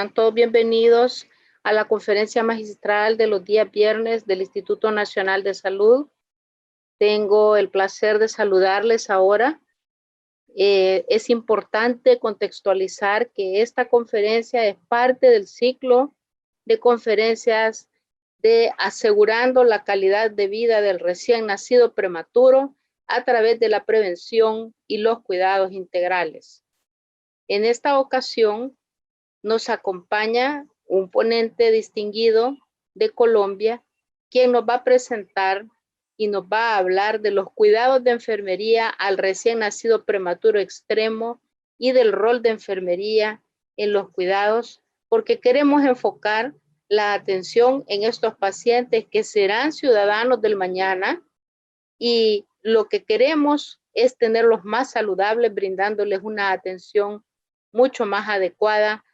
Sean todos bienvenidos a la conferencia magistral de los días viernes del Instituto Nacional de Salud. Tengo el placer de saludarles ahora. Es importante contextualizar que esta conferencia es parte del ciclo de conferencias de asegurando la calidad de vida del recién nacido prematuro a través de la prevención y los cuidados integrales. En esta ocasión nos acompaña un ponente distinguido de Colombia, quien nos va a presentar y nos va a hablar de los cuidados de enfermería al recién nacido prematuro extremo y del rol de enfermería en los cuidados, porque queremos enfocar la atención en estos pacientes que serán ciudadanos del mañana y lo que queremos es tenerlos más saludables, brindándoles una atención mucho más adecuada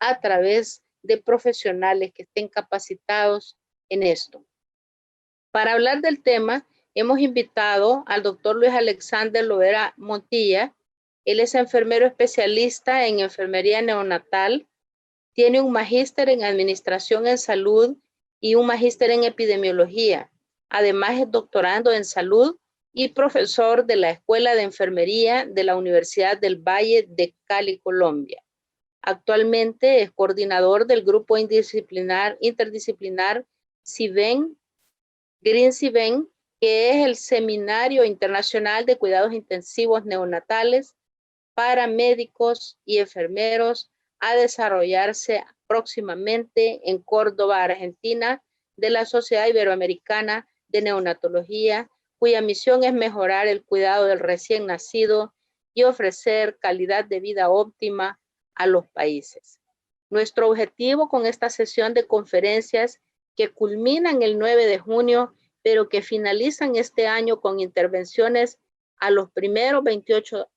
a través de profesionales que estén capacitados en esto. Para hablar del tema, hemos invitado al doctor Luis Alexander Lovera Montilla. Él es enfermero especialista en enfermería neonatal, tiene un magíster en administración en salud y un magíster en epidemiología. Además es doctorando en salud y profesor de la Escuela de Enfermería de la Universidad del Valle de Cali, Colombia. Actualmente es coordinador del grupo interdisciplinar CIVEN, Green CIVEN, que es el Seminario Internacional de Cuidados Intensivos Neonatales para médicos y enfermeros, a desarrollarse próximamente en Córdoba, Argentina, de la Sociedad Iberoamericana de Neonatología, cuya misión es mejorar el cuidado del recién nacido y ofrecer calidad de vida óptima a los países. Nuestro objetivo con esta sesión de conferencias que culminan el 9 de junio, pero que finalizan este año con intervenciones a los primeros 28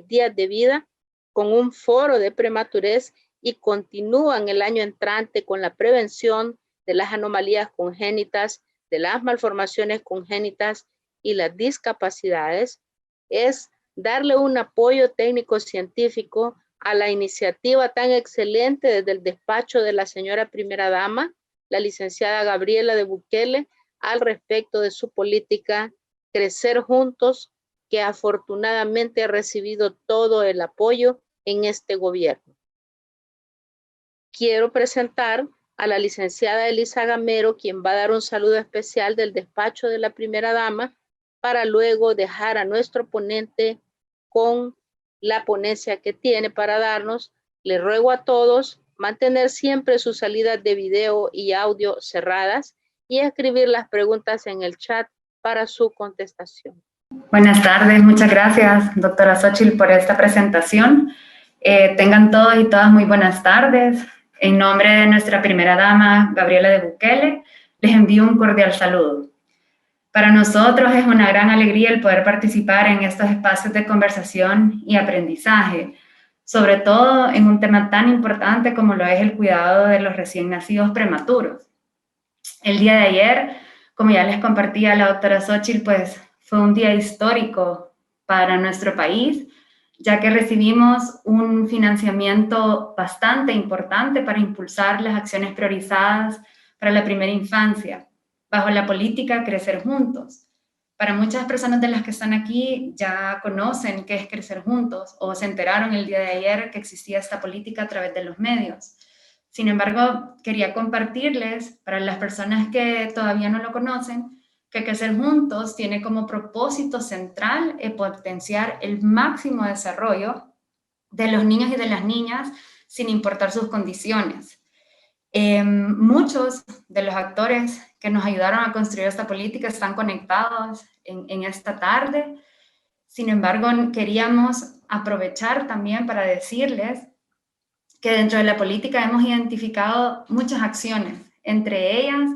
días de vida, con un foro de prematurez y continúan el año entrante con la prevención de las anomalías congénitas, de las malformaciones congénitas y las discapacidades, es darle un apoyo técnico-científico a la iniciativa tan excelente desde el despacho de la señora primera dama, la licenciada Gabriela de Bukele, al respecto de su política Crecer Juntos, que afortunadamente ha recibido todo el apoyo en este gobierno. Quiero presentar a la licenciada Elisa Gamero, quien va a dar un saludo especial del despacho de la primera dama, para luego dejar a nuestro ponente con la ponencia que tiene para darnos. Le ruego a todos mantener siempre sus salidas de video y audio cerradas y escribir las preguntas en el chat para su contestación. Buenas tardes, muchas gracias, doctora Xochitl, por esta presentación. Tengan todos y todas muy buenas tardes. En nombre de nuestra primera dama, Gabriela de Bukele, les envío un cordial saludo. Para nosotros es una gran alegría el poder participar en estos espacios de conversación y aprendizaje, sobre todo en un tema tan importante como lo es el cuidado de los recién nacidos prematuros. El día de ayer, como ya les compartía la doctora Xochitl, pues fue un día histórico para nuestro país, ya que recibimos un financiamiento bastante importante para impulsar las acciones priorizadas para la primera infancia, bajo la política Crecer Juntos. Para muchas personas de las que están aquí ya conocen qué es Crecer Juntos o se enteraron el día de ayer que existía esta política a través de los medios. Sin embargo, quería compartirles, para las personas que todavía no lo conocen, que Crecer Juntos tiene como propósito central el potenciar el máximo desarrollo de los niños y de las niñas sin importar sus condiciones. Muchos de los actores que nos ayudaron a construir esta política están conectados en esta tarde. Sin embargo, queríamos aprovechar también para decirles que dentro de la política hemos identificado muchas acciones, entre ellas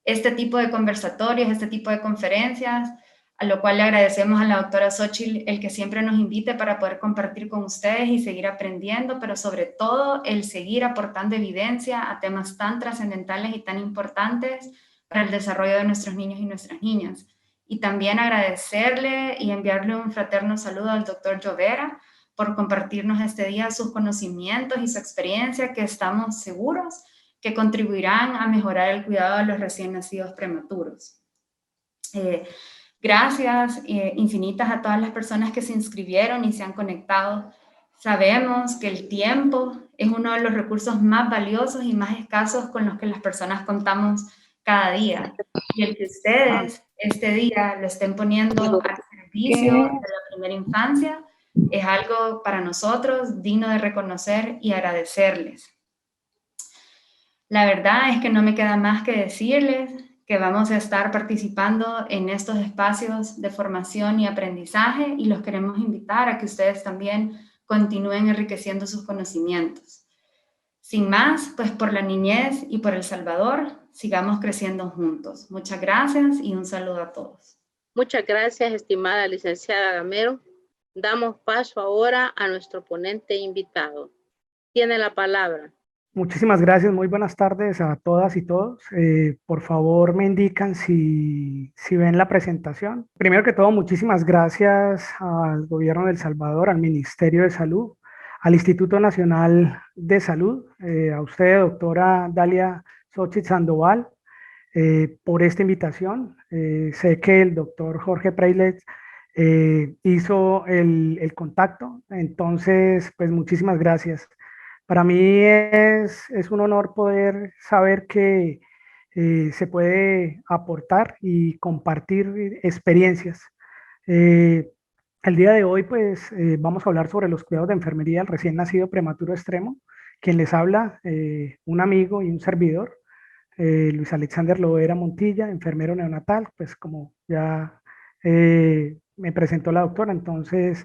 este tipo de conversatorios, este tipo de conferencias, a lo cual le agradecemos a la doctora Xochitl el que siempre nos invite para poder compartir con ustedes y seguir aprendiendo, pero sobre todo el seguir aportando evidencia a temas tan trascendentales y tan importantes para el desarrollo de nuestros niños y nuestras niñas. Y también agradecerle y enviarle un fraterno saludo al doctor Llovera por compartirnos este día sus conocimientos y su experiencia, que estamos seguros que contribuirán a mejorar el cuidado de los recién nacidos prematuros. Gracias infinitas a todas las personas que se inscribieron y se han conectado. Sabemos que el tiempo es uno de los recursos más valiosos y más escasos con los que las personas contamos cada día. Y el que ustedes este día lo estén poniendo al servicio de la primera infancia es algo para nosotros digno de reconocer y agradecerles. La verdad es que no me queda más que decirles que vamos a estar participando en estos espacios de formación y aprendizaje y los queremos invitar a que ustedes también continúen enriqueciendo sus conocimientos. Sin más, pues por la niñez y por El Salvador, sigamos creciendo juntos. Muchas gracias y un saludo a todos. Muchas gracias, estimada licenciada Gamero. Damos paso ahora a nuestro ponente invitado. Tiene la palabra. Muchísimas gracias, muy buenas tardes a todas y todos. Por favor, me indican si ven la presentación. Primero que todo, muchísimas gracias al Gobierno de El Salvador, al Ministerio de Salud, al Instituto Nacional de Salud, a usted, doctora Dalia Xochitl Sandoval, por esta invitación. Sé que el doctor Jorge Preilet hizo el contacto, entonces, pues muchísimas gracias. Para mí es un honor poder saber que se puede aportar y compartir experiencias. El día de hoy, pues, vamos a hablar sobre los cuidados de enfermería al recién nacido prematuro extremo. Quien les habla, un amigo y un servidor, Luis Alexander Loera Montilla, enfermero neonatal, pues como ya me presentó la doctora, entonces...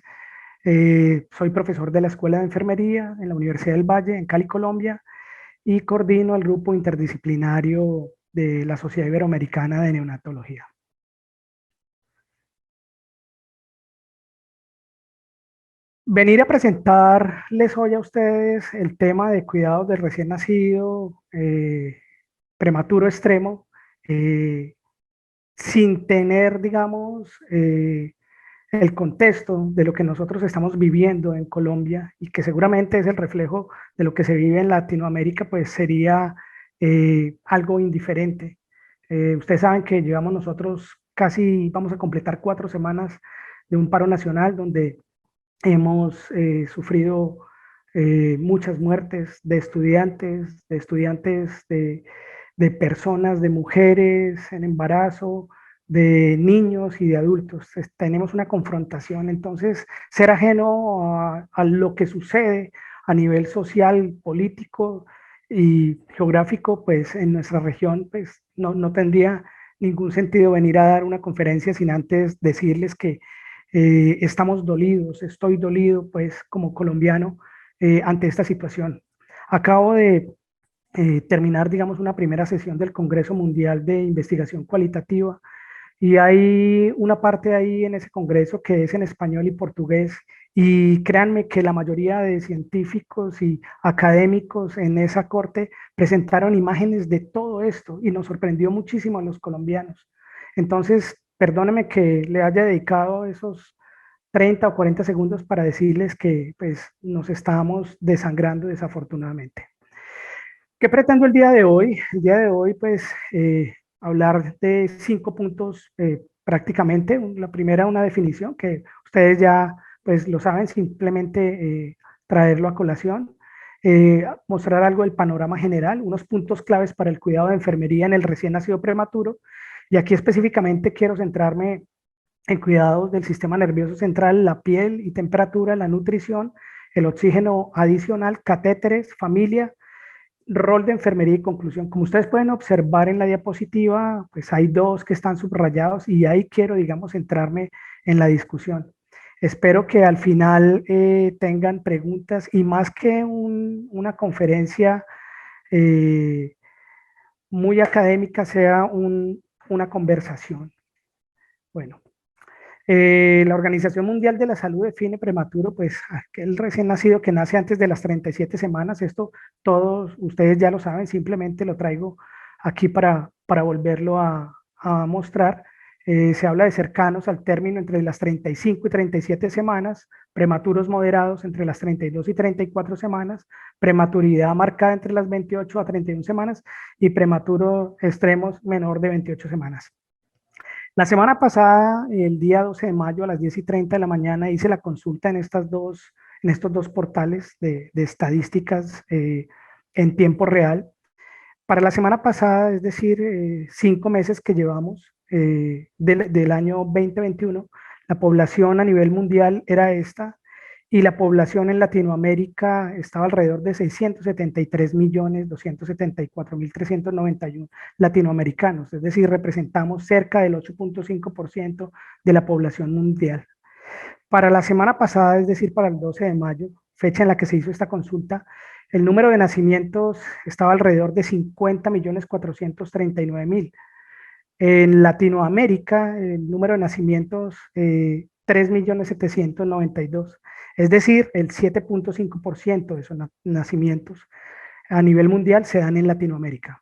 soy profesor de la Escuela de Enfermería en la Universidad del Valle, en Cali, Colombia, y coordino el grupo interdisciplinario de la Sociedad Iberoamericana de Neonatología. Venir a presentarles hoy a ustedes el tema de cuidados del recién nacido prematuro extremo, sin tener, digamos, el contexto de lo que nosotros estamos viviendo en Colombia y que seguramente es el reflejo de lo que se vive en Latinoamérica, pues sería algo indiferente. Ustedes saben que llevamos nosotros casi, vamos a completar 4 semanas de un paro nacional donde hemos sufrido muchas muertes de estudiantes, de personas, de mujeres en embarazo, de niños y de adultos. Tenemos una confrontación, entonces ser ajeno a lo que sucede a nivel social, político y geográfico, pues en nuestra región, pues no tendría ningún sentido venir a dar una conferencia sin antes decirles que estamos dolidos, estoy dolido pues como colombiano ante esta situación. Acabo de terminar, digamos, una primera sesión del Congreso Mundial de Investigación Cualitativa y hay una parte ahí en ese congreso que es en español y portugués, y créanme que la mayoría de científicos y académicos en esa corte presentaron imágenes de todo esto y nos sorprendió muchísimo a los colombianos. Entonces, perdónenme que le haya dedicado esos 30 o 40 segundos para decirles que pues, nos estamos desangrando desafortunadamente. ¿Qué pretendo el día de hoy? El día de hoy, pues, hablar de 5 puntos prácticamente. La primera, una definición que ustedes ya pues lo saben, simplemente traerlo a colación. Mostrar algo del panorama general, unos puntos claves para el cuidado de enfermería en el recién nacido prematuro. Y aquí específicamente quiero centrarme en cuidados del sistema nervioso central, la piel y temperatura, la nutrición, el oxígeno adicional, catéteres, familia, rol de enfermería y conclusión. Como ustedes pueden observar en la diapositiva, pues hay 2 que están subrayados y ahí quiero, digamos, centrarme en la discusión. Espero que al final tengan preguntas y más que una conferencia muy académica, sea una conversación. Bueno. La Organización Mundial de la Salud define prematuro, pues aquel recién nacido que nace antes de las 37 semanas. Esto todos ustedes ya lo saben, simplemente lo traigo aquí para volverlo a mostrar. Se habla de cercanos al término entre las 35 y 37 semanas, prematuros moderados entre las 32 y 34 semanas, prematuridad marcada entre las 28 a 31 semanas y prematuro extremos menor de 28 semanas. La semana pasada, el día 12 de mayo a las 10:30 de la mañana, hice la consulta en estos dos portales de estadísticas en tiempo real. Para la semana pasada, es decir, 5 meses que llevamos del año 2021, la población a nivel mundial era esta, y la población en Latinoamérica estaba alrededor de 673.274.391 latinoamericanos, es decir, representamos cerca del 8.5% de la población mundial. Para la semana pasada, es decir, para el 12 de mayo, fecha en la que se hizo esta consulta, el número de nacimientos estaba alrededor de 50.439.000. En Latinoamérica, el número de nacimientos, 3.792.000, es decir, el 7.5% de esos nacimientos a nivel mundial se dan en Latinoamérica.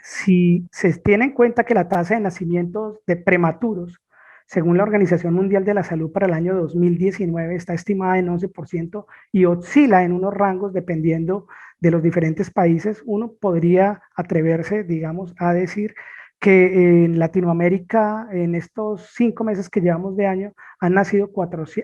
Si se tiene en cuenta que la tasa de nacimientos de prematuros, según la Organización Mundial de la Salud para el año 2019, está estimada en 11% y oscila en unos rangos dependiendo de los diferentes países, uno podría atreverse, digamos, a decir que en Latinoamérica, en estos 5 meses que llevamos de año, han nacido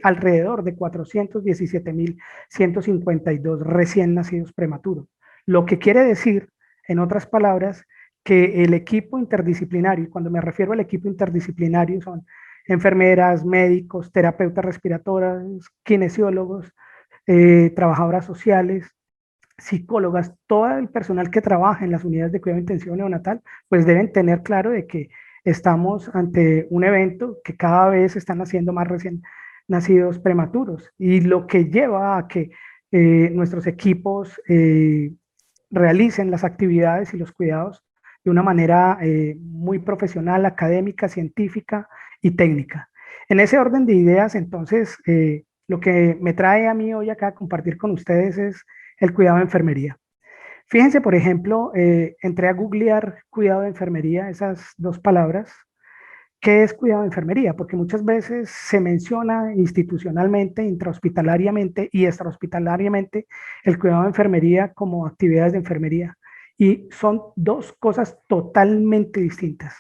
alrededor de 417.152 recién nacidos prematuros. Lo que quiere decir, en otras palabras, que el equipo interdisciplinario, y cuando me refiero al equipo interdisciplinario son enfermeras, médicos, terapeutas respiratorias, kinesiólogos, trabajadoras sociales, psicólogas, todo el personal que trabaja en las unidades de cuidado intensivo neonatal, pues deben tener claro de que estamos ante un evento que cada vez están haciendo más recién nacidos prematuros, y lo que lleva a que nuestros equipos realicen las actividades y los cuidados de una manera muy profesional, académica, científica y técnica. En ese orden de ideas, entonces, lo que me trae a mí hoy acá a compartir con ustedes es el cuidado de enfermería. Fíjense, por ejemplo, entré a googlear cuidado de enfermería, esas dos palabras. ¿Qué es cuidado de enfermería? Porque muchas veces se menciona institucionalmente, intrahospitalariamente y extrahospitalariamente el cuidado de enfermería como actividades de enfermería. Y son dos cosas totalmente distintas.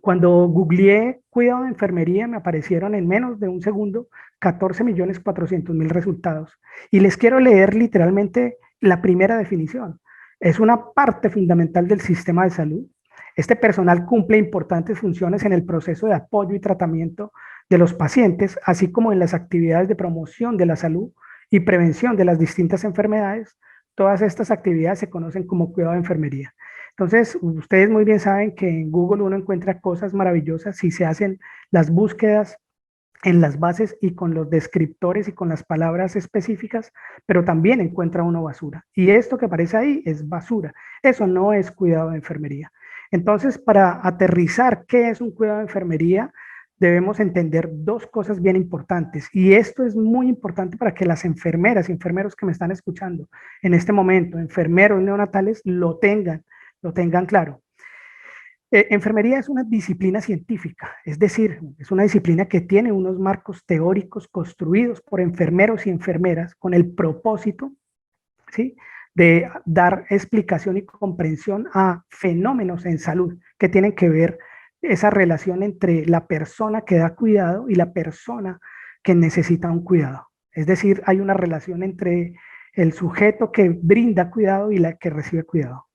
Cuando googleé cuidado de enfermería, me aparecieron en menos de un segundo 14.400.000 resultados. Y les quiero leer literalmente la primera definición. Es una parte fundamental del sistema de salud. Este personal cumple importantes funciones en el proceso de apoyo y tratamiento de los pacientes, así como en las actividades de promoción de la salud y prevención de las distintas enfermedades. Todas estas actividades se conocen como cuidado de enfermería. Entonces, ustedes muy bien saben que en Google uno encuentra cosas maravillosas si se hacen las búsquedas en las bases y con los descriptores y con las palabras específicas, pero también encuentra uno basura. Y esto que aparece ahí es basura. Eso no es cuidado de enfermería. Entonces, para aterrizar qué es un cuidado de enfermería, debemos entender dos cosas bien importantes. Y esto es muy importante para que las enfermeras y enfermeros que me están escuchando en este momento, enfermeros neonatales, lo tengan claro. Enfermería es una disciplina científica, es decir, es una disciplina que tiene unos marcos teóricos construidos por enfermeros y enfermeras con el propósito, ¿sí?, de dar explicación y comprensión a fenómenos en salud que tienen que ver esa relación entre la persona que da cuidado y la persona que necesita un cuidado. Es decir, hay una relación entre el sujeto que brinda cuidado y la que recibe cuidado.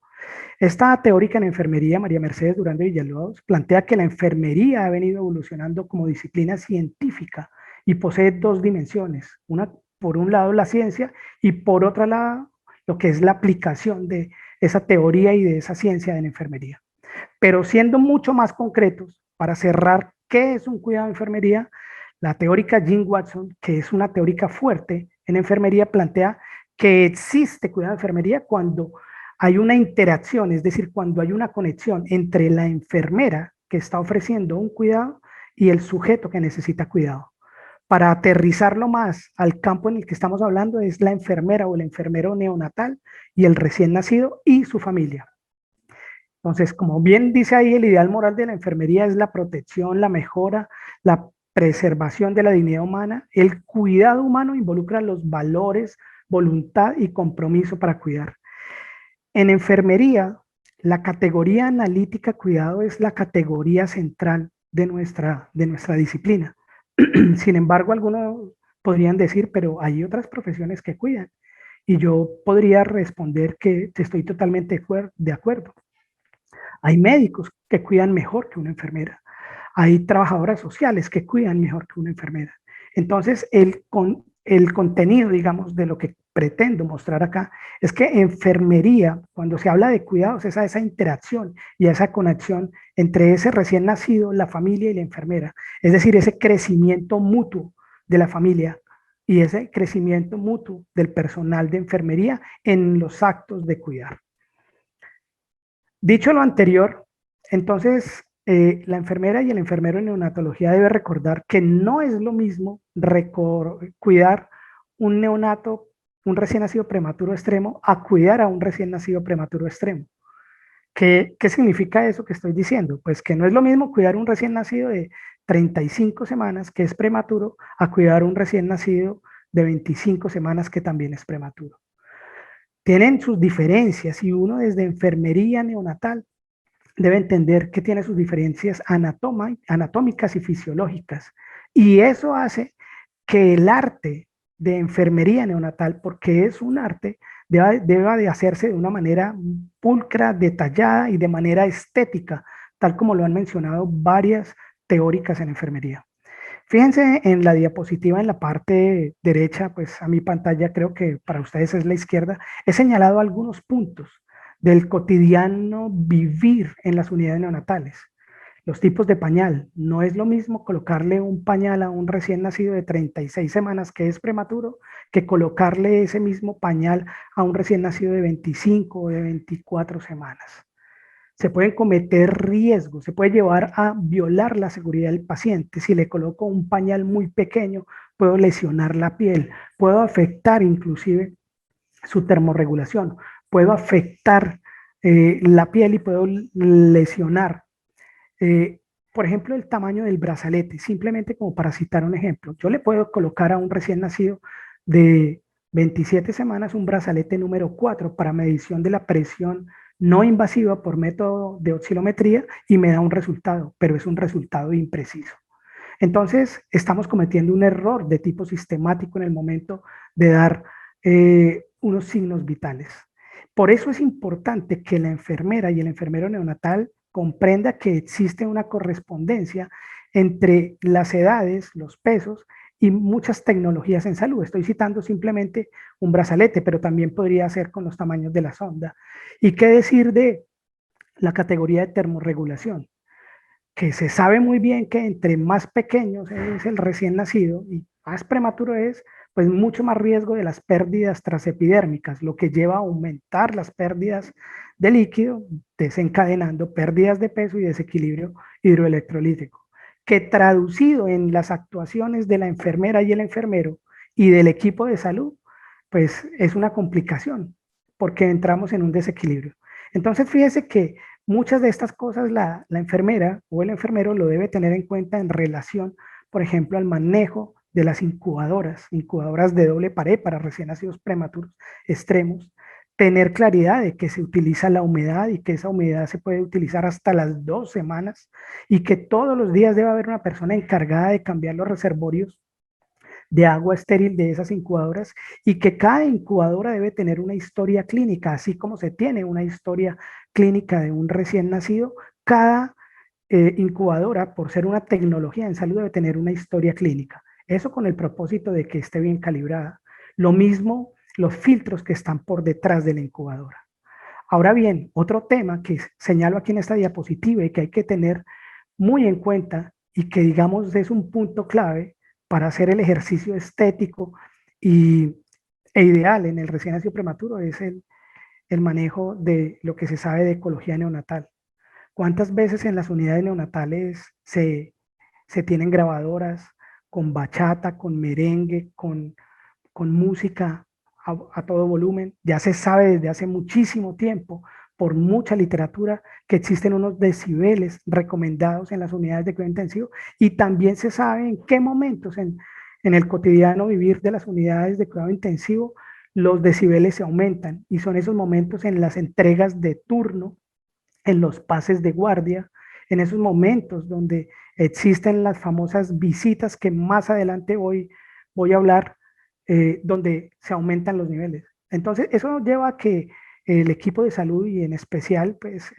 Esta teórica en enfermería, María Mercedes Durán de Villalobos, plantea que la enfermería ha venido evolucionando como disciplina científica y posee dos dimensiones. Una, por un lado, la ciencia, y por otro lado, lo que es la aplicación de esa teoría y de esa ciencia de la enfermería. Pero siendo mucho más concretos, para cerrar qué es un cuidado de enfermería, la teórica Jean Watson, que es una teórica fuerte en enfermería, plantea que existe cuidado de enfermería cuando hay una interacción, es decir, cuando hay una conexión entre la enfermera que está ofreciendo un cuidado y el sujeto que necesita cuidado. Para aterrizarlo más al campo en el que estamos hablando, es la enfermera o el enfermero neonatal y el recién nacido y su familia. Entonces, como bien dice ahí, el ideal moral de la enfermería es la protección, la mejora, la preservación de la dignidad humana. El cuidado humano involucra los valores, voluntad y compromiso para cuidar. En enfermería, la categoría analítica cuidado es la categoría central de nuestra disciplina. Sin embargo, algunos podrían decir, pero hay otras profesiones que cuidan. Y yo podría responder que estoy totalmente de acuerdo. Hay médicos que cuidan mejor que una enfermera. Hay trabajadoras sociales que cuidan mejor que una enfermera. Entonces, el contenido, digamos, de lo que pretendo mostrar acá es que enfermería, cuando se habla de cuidados, es esa interacción y esa conexión entre ese recién nacido, la familia y la enfermera. Es decir, ese crecimiento mutuo de la familia y ese crecimiento mutuo del personal de enfermería en los actos de cuidar. Dicho lo anterior, entonces la enfermera y el enfermero en neonatología debe recordar que no es lo mismo cuidar un neonato, un recién nacido prematuro extremo, a cuidar a un recién nacido prematuro extremo. ¿Qué significa eso que estoy diciendo? Pues que no es lo mismo cuidar un recién nacido de 35 semanas, que es prematuro, a cuidar un recién nacido de 25 semanas, que también es prematuro. Tienen sus diferencias y uno desde enfermería neonatal debe entender que tiene sus diferencias anatómicas y fisiológicas. Y eso hace que el arte de enfermería neonatal, porque es un arte, deba de hacerse de una manera pulcra, detallada y de manera estética, tal como lo han mencionado varias teóricas en enfermería. Fíjense en la diapositiva en la parte derecha, pues a mi pantalla, creo que para ustedes es la izquierda, he señalado algunos puntos del cotidiano vivir en las unidades neonatales. Los tipos de pañal. No es lo mismo colocarle un pañal a un recién nacido de 36 semanas que es prematuro que colocarle ese mismo pañal a un recién nacido de 25 o de 24 semanas. Se pueden cometer riesgos, se puede llevar a violar la seguridad del paciente. Si le coloco un pañal muy pequeño, puedo lesionar la piel, puedo afectar inclusive su termorregulación, puedo afectar la piel y puedo lesionar. Por ejemplo, el tamaño del brazalete, simplemente como para citar un ejemplo. Yo le puedo colocar a un recién nacido de 27 semanas un brazalete número 4 para medición de la presión no invasiva por método de oscilometría y me da un resultado, pero es un resultado impreciso. Entonces, estamos cometiendo un error de tipo sistemático en el momento de dar unos signos vitales. Por eso es importante que la enfermera y el enfermero neonatal comprenda que existe una correspondencia entre las edades, los pesos y muchas tecnologías en salud. Estoy citando simplemente un brazalete, pero también podría ser con los tamaños de la sonda. ¿Y qué decir de la categoría de termorregulación? Que se sabe muy bien que entre más pequeños es el recién nacido y más prematuro es, pues mucho más riesgo de las pérdidas transepidérmicas, lo que lleva a aumentar las pérdidas de líquido, desencadenando pérdidas de peso y desequilibrio hidroelectrolítico, que traducido en las actuaciones de la enfermera y el enfermero y del equipo de salud, pues es una complicación, porque entramos en un desequilibrio. Entonces, fíjese que muchas de estas cosas la enfermera o el enfermero lo debe tener en cuenta en relación, por ejemplo, al manejo de las incubadoras de doble pared para recién nacidos prematuros extremos, tener claridad de que se utiliza la humedad y que esa humedad se puede utilizar hasta las 2 semanas y que todos los días debe haber una persona encargada de cambiar los reservorios de agua estéril de esas incubadoras y que cada incubadora debe tener una historia clínica, así como se tiene una historia clínica de un recién nacido, cada incubadora, por ser una tecnología en salud, debe tener una historia clínica. Eso con el propósito de que esté bien calibrada. Lo mismo los filtros que están por detrás de la incubadora. Ahora bien, otro tema que señalo aquí en esta diapositiva y que hay que tener muy en cuenta y que digamos es un punto clave para hacer el ejercicio estético e ideal en el recién nacido prematuro es el manejo de lo que se sabe de ecología neonatal. ¿Cuántas veces en las unidades neonatales se tienen grabadoras con bachata, con merengue, con música a todo volumen? Ya se sabe desde hace muchísimo tiempo por mucha literatura que existen unos decibeles recomendados en las unidades de cuidado intensivo y también se sabe en qué momentos en el cotidiano vivir de las unidades de cuidado intensivo los decibeles se aumentan y son esos momentos en las entregas de turno, en los pases de guardia, en esos momentos donde existen las famosas visitas que más adelante voy a hablar, donde se aumentan los niveles. Entonces, eso lleva a que el equipo de salud y en especial, pues,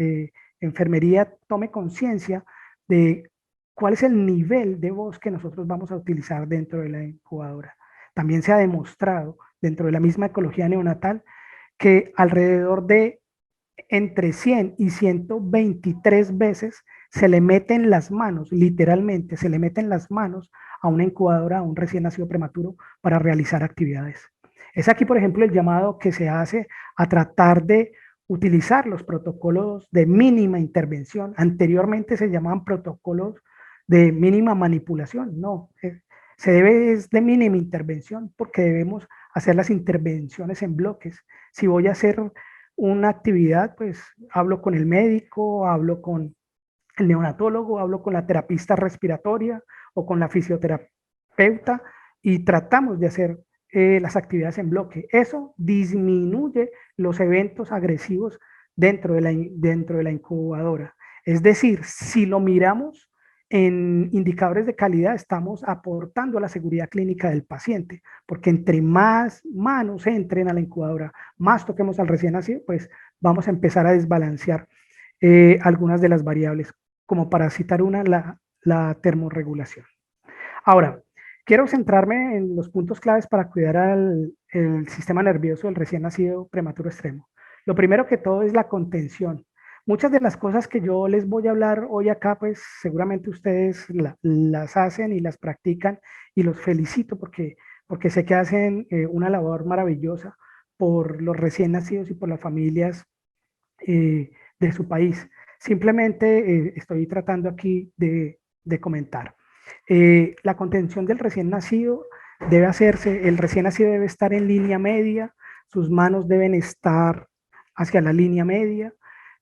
enfermería tome conciencia de cuál es el nivel de voz que nosotros vamos a utilizar dentro de la incubadora. También se ha demostrado dentro de la misma ecología neonatal que alrededor de entre 100 y 123 veces se le meten las manos, literalmente se le meten las manos a una incubadora, a un recién nacido prematuro para realizar actividades. Es aquí, por ejemplo, el llamado que se hace a tratar de utilizar los protocolos de mínima intervención. Anteriormente se llamaban protocolos de mínima manipulación. No, se debe es de mínima intervención porque debemos hacer las intervenciones en bloques. Si voy a hacer una actividad, pues hablo con el médico, hablo con el neonatólogo, hablo con la terapista respiratoria o con la fisioterapeuta y tratamos de hacer las actividades en bloque. Eso disminuye los eventos agresivos dentro de la incubadora. Es decir, si lo miramos en indicadores de calidad, estamos aportando a la seguridad clínica del paciente, porque entre más manos entren a la incubadora, más toquemos al recién nacido, pues vamos a empezar a desbalancear algunas de las variables, como para citar una, la termorregulación. Ahora, quiero centrarme en los puntos claves para cuidar el sistema nervioso del recién nacido prematuro extremo. Lo primero que todo es la contención. Muchas de las cosas que yo les voy a hablar hoy acá, pues seguramente ustedes las hacen y las practican y los felicito porque sé que hacen una labor maravillosa por los recién nacidos y por las familias de su país. Simplemente estoy tratando aquí de comentar. La contención del recién nacido debe hacerse, el recién nacido debe estar en línea media, sus manos deben estar hacia la línea media.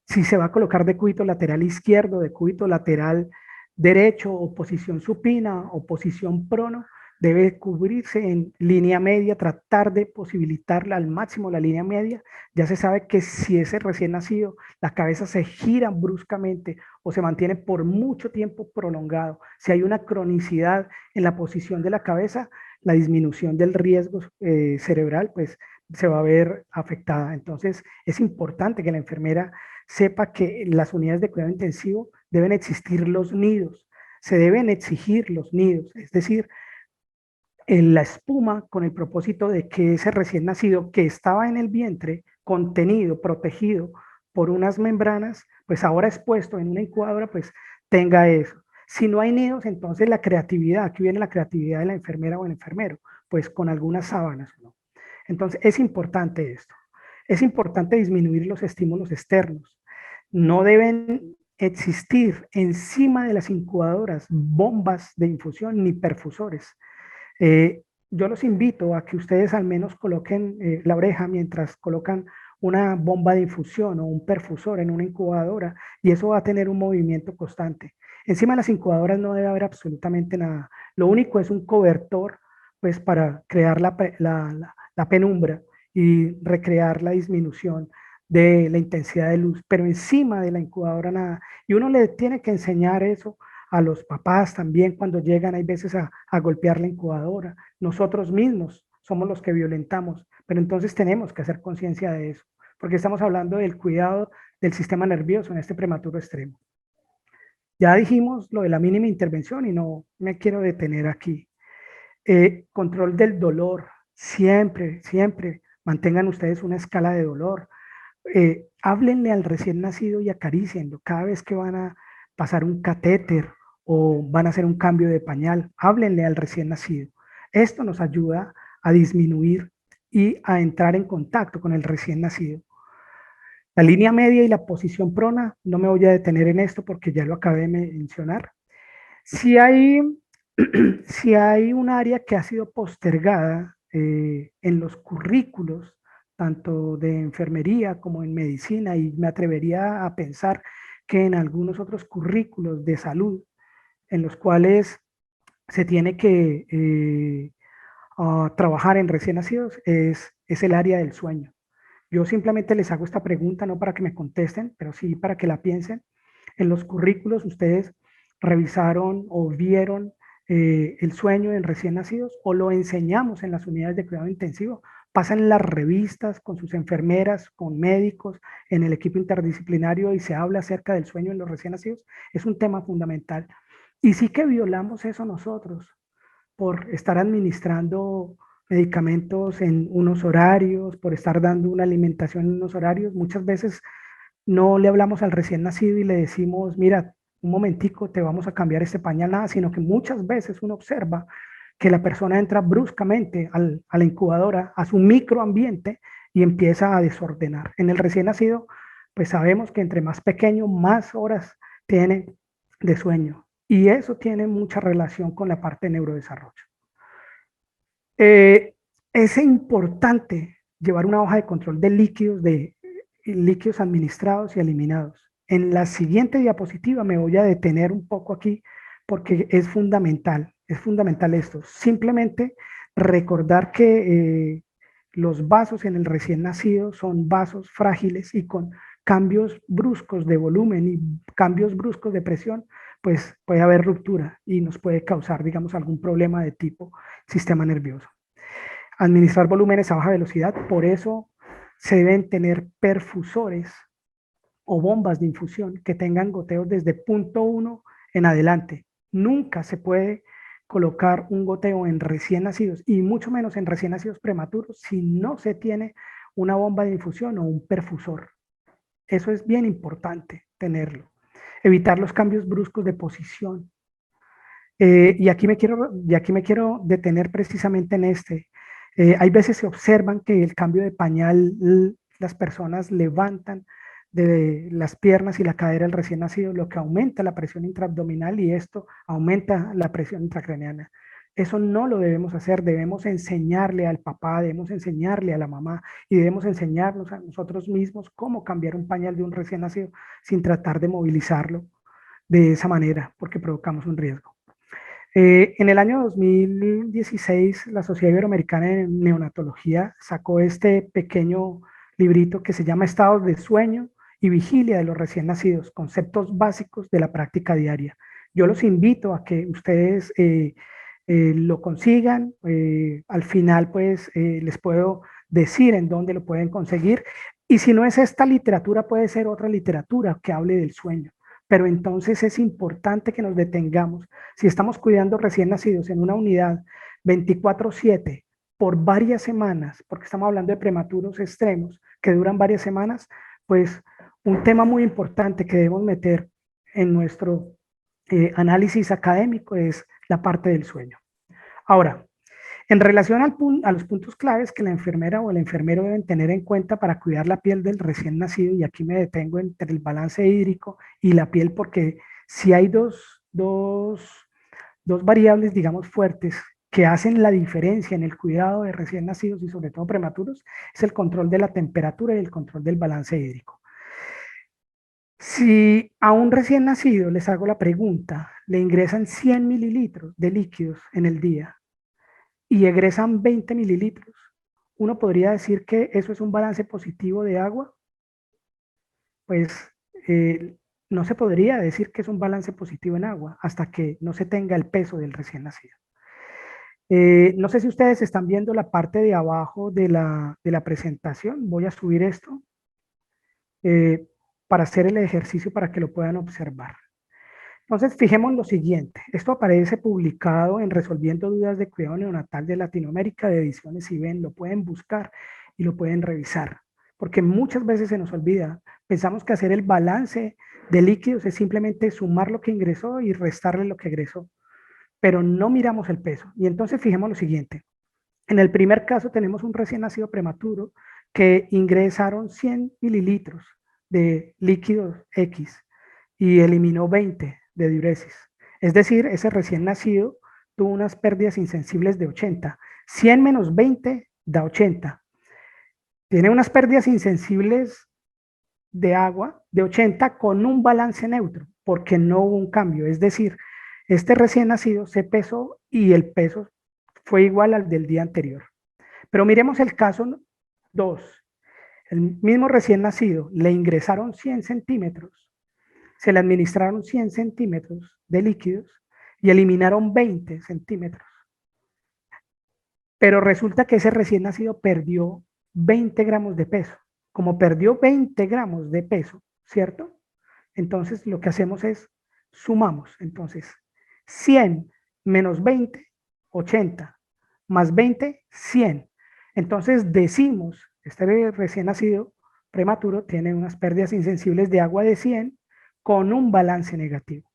Si se va a colocar de cúbito lateral izquierdo, de cúbito lateral derecho, o posición supina, o posición prono, debe cubrirse en línea media, tratar de posibilitarla al máximo la línea media. Ya se sabe que si ese recién nacido, la cabeza se gira bruscamente o se mantiene por mucho tiempo prolongado, si hay una cronicidad en la posición de la cabeza, la disminución del riesgo cerebral, pues se va a ver afectada. Entonces, es importante que la enfermera sepa que en las unidades de cuidado intensivo deben existir los nidos, se deben exigir los nidos, es decir, en la espuma con el propósito de que ese recién nacido que estaba en el vientre, contenido, protegido por unas membranas, pues ahora expuesto en una incubadora, pues tenga eso. Si no hay nidos, entonces la creatividad, aquí viene la creatividad de la enfermera o el enfermero, pues con algunas sábanas, ¿no? Entonces es importante esto. Es importante disminuir los estímulos externos. No deben existir encima de las incubadoras bombas de infusión ni perfusores. Yo los invito a que ustedes al menos coloquen la oreja mientras colocan una bomba de infusión o un perfusor en una incubadora y eso va a tener un movimiento constante. Encima de las incubadoras no debe haber absolutamente nada. Lo único es un cobertor pues para crear la penumbra y recrear la disminución de la intensidad de luz, pero encima de la incubadora nada. Y uno le tiene que enseñar eso a los papás también cuando llegan, hay veces a golpear la incubadora. Nosotros mismos somos los que violentamos, pero entonces tenemos que hacer conciencia de eso, porque estamos hablando del cuidado del sistema nervioso en este prematuro extremo. Ya dijimos lo de la mínima intervención y no me quiero detener aquí. Control del dolor, siempre, siempre mantengan ustedes una escala de dolor. Háblenle al recién nacido y acarícienlo cada vez que van a pasar un catéter o van a hacer un cambio de pañal, háblenle al recién nacido. Esto nos ayuda a disminuir y a entrar en contacto con el recién nacido. La línea media y la posición prona, no me voy a detener en esto porque ya lo acabé de mencionar. Si hay un área que ha sido postergada en los currículos tanto de enfermería como en medicina, y me atrevería a pensar que en algunos otros currículos de salud en los cuales se tiene que trabajar en recién nacidos es el área del sueño. Yo simplemente les hago esta pregunta, no para que me contesten, pero sí para que la piensen. En los currículos ustedes revisaron o vieron el sueño en recién nacidos, o lo enseñamos en las unidades de cuidado intensivo, pasan en las revistas con sus enfermeras, con médicos, en el equipo interdisciplinario, y se habla acerca del sueño en los recién nacidos. Es un tema fundamental. Y sí que violamos eso nosotros por estar administrando medicamentos en unos horarios, por estar dando una alimentación en unos horarios. Muchas veces no le hablamos al recién nacido y le decimos, mira, un momentico, te vamos a cambiar este pañal, nada, sino que muchas veces uno observa que la persona entra bruscamente a la incubadora, a su microambiente, y empieza a desordenar. En el recién nacido, pues sabemos que entre más pequeño, más horas tiene de sueño. Y eso tiene mucha relación con la parte de neurodesarrollo. Es importante llevar una hoja de control de líquidos administrados y eliminados. En la siguiente diapositiva me voy a detener un poco aquí porque es fundamental esto. Simplemente recordar que los vasos en el recién nacido son vasos frágiles y con cambios bruscos de volumen y cambios bruscos de presión, pues puede haber ruptura y nos puede causar, digamos, algún problema de tipo sistema nervioso. Administrar volúmenes a baja velocidad, por eso se deben tener perfusores o bombas de infusión que tengan goteos desde punto 1 en adelante. Nunca se puede colocar un goteo en recién nacidos, y mucho menos en recién nacidos prematuros, si no se tiene una bomba de infusión o un perfusor. Eso es bien importante tenerlo. Evitar los cambios bruscos de posición. Y aquí me quiero detener precisamente en este. Hay veces se observan que el cambio de pañal, las personas levantan de las piernas y la cadera del recién nacido, lo que aumenta la presión intraabdominal, y esto aumenta la presión intracraneana. Eso no lo debemos hacer, debemos enseñarle al papá, debemos enseñarle a la mamá, y debemos enseñarnos a nosotros mismos cómo cambiar un pañal de un recién nacido sin tratar de movilizarlo de esa manera, porque provocamos un riesgo. En el año 2016, la Sociedad Iberoamericana de Neonatología sacó este pequeño librito que se llama Estados de Sueño y Vigilia de los Recién Nacidos, conceptos básicos de la práctica diaria. Yo los invito a que ustedes lo consigan. Al final, pues, les puedo decir en dónde lo pueden conseguir. Y si no es esta literatura, puede ser otra literatura que hable del sueño. Pero entonces es importante que nos detengamos. Si estamos cuidando recién nacidos en una unidad 24/7 por varias semanas, porque estamos hablando de prematuros extremos que duran varias semanas, pues un tema muy importante que debemos meter en nuestro análisis académico es la parte del sueño. Ahora, en relación a los puntos claves que la enfermera o el enfermero deben tener en cuenta para cuidar la piel del recién nacido, y aquí me detengo entre el balance hídrico y la piel, porque si hay dos variables, digamos, fuertes que hacen la diferencia en el cuidado de recién nacidos y sobre todo prematuros, es el control de la temperatura y el control del balance hídrico. Si a un recién nacido les hago la pregunta, le ingresan 100 mililitros de líquidos en el día y egresan 20 mililitros, ¿uno podría decir que eso es un balance positivo de agua? Pues no se podría decir que es un balance positivo en agua hasta que no se tenga el peso del recién nacido. No sé si ustedes están viendo la parte de abajo de la presentación. Voy a subir esto para hacer el ejercicio para que lo puedan observar. Entonces, fijemos lo siguiente. Esto aparece publicado en Resolviendo Dudas de Cuidado Neonatal de Latinoamérica, de Ediciones IBEN. Lo pueden buscar y lo pueden revisar, porque muchas veces se nos olvida. Pensamos que hacer el balance de líquidos es simplemente sumar lo que ingresó y restarle lo que egresó, pero no miramos el peso. Y entonces fijemos lo siguiente. En el primer caso tenemos un recién nacido prematuro que ingresaron 100 mililitros de líquidos X y eliminó 20 de diuresis. Es decir, ese recién nacido tuvo unas pérdidas insensibles de 80. 100 menos 20 da 80. tiene unas pérdidas insensibles de agua de 80 con un balance neutro, porque no hubo un cambio. Es decir, este recién nacido se pesó y el peso fue igual al del día anterior. Pero miremos el caso 2. El mismo recién nacido le ingresaron 100 centímetros, se le administraron 100 centímetros de líquidos y eliminaron 20 centímetros. Pero resulta que ese recién nacido perdió 20 gramos de peso. Como perdió 20 gramos de peso, ¿cierto? Entonces lo que hacemos es sumamos. Entonces 100 menos 20, 80, más 20, 100. Entonces decimos, este recién nacido prematuro tiene unas pérdidas insensibles de agua de 100 con un balance negativo.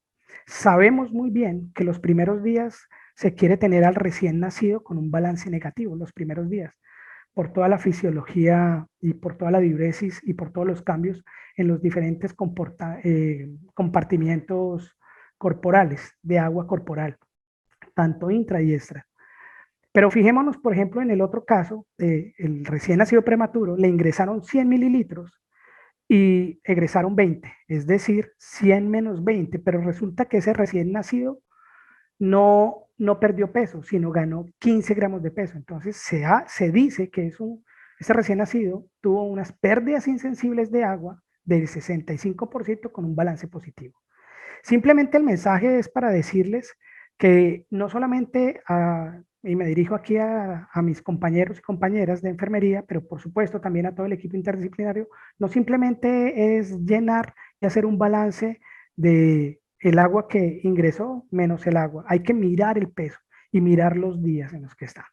Sabemos muy bien que los primeros días se quiere tener al recién nacido con un balance negativo, los primeros días, por toda la fisiología y por toda la diuresis y por todos los cambios en los diferentes compartimientos corporales, de agua corporal, tanto intra y extra. Pero fijémonos, por ejemplo, en el otro caso, el recién nacido prematuro, le ingresaron 100 mililitros y egresaron 20, es decir, 100 menos 20, pero resulta que ese recién nacido no perdió peso, sino ganó 15 gramos de peso. Entonces se dice que ese recién nacido tuvo unas pérdidas insensibles de agua del 65% con un balance positivo. Simplemente el mensaje es para decirles que no solamente, y me dirijo aquí a mis compañeros y compañeras de enfermería, pero por supuesto también a todo el equipo interdisciplinario, no simplemente es llenar y hacer un balance de el agua que ingresó menos el agua. Hay que mirar el peso y mirar los días en los que está.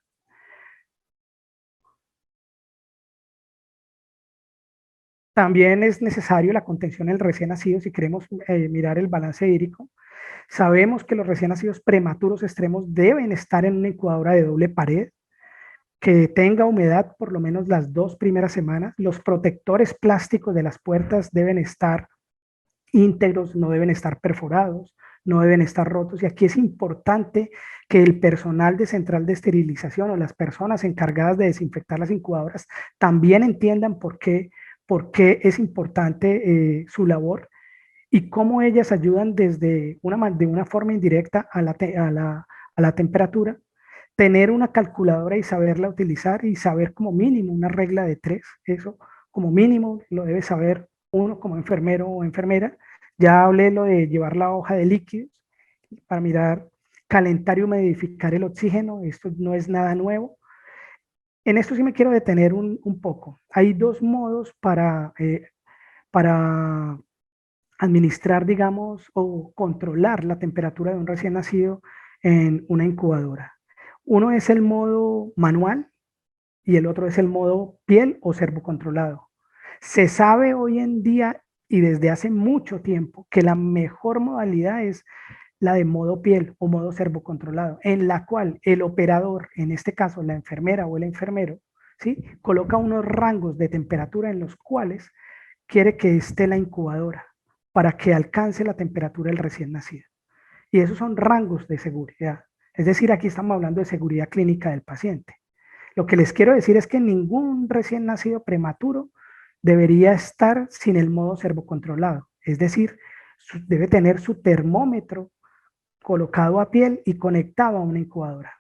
También es necesario la contención del recién nacido si queremos mirar el balance hídrico. Sabemos que los recién nacidos prematuros extremos deben estar en una incubadora de doble pared, que tenga humedad por lo menos las 2 primeras semanas. Los protectores plásticos de las puertas deben estar íntegros, no deben estar perforados, no deben estar rotos. Y aquí es importante que el personal de central de esterilización o las personas encargadas de desinfectar las incubadoras también entiendan por qué es importante su labor y cómo ellas ayudan de una forma indirecta a la temperatura. Tener una calculadora y saberla utilizar y saber como mínimo una regla de 3, eso como mínimo lo debe saber uno como enfermero o enfermera. Ya hablé lo de llevar la hoja de líquidos para mirar, calentar y humidificar el oxígeno, esto no es nada nuevo. En esto sí me quiero detener un poco. Hay 2 modos para administrar, digamos, o controlar la temperatura de un recién nacido en una incubadora. Uno es el modo manual y el otro es el modo piel o servocontrolado. Se sabe hoy en día y desde hace mucho tiempo que la mejor modalidad es la de modo piel o modo servocontrolado, en la cual el operador, en este caso la enfermera o el enfermero, ¿sí?, coloca unos rangos de temperatura en los cuales quiere que esté la incubadora para que alcance la temperatura del recién nacido. Y esos son rangos de seguridad. Es decir, aquí estamos hablando de seguridad clínica del paciente. Lo que les quiero decir es que ningún recién nacido prematuro debería estar sin el modo servocontrolado. Es decir, debe tener su termómetro colocado a piel y conectado a una incubadora.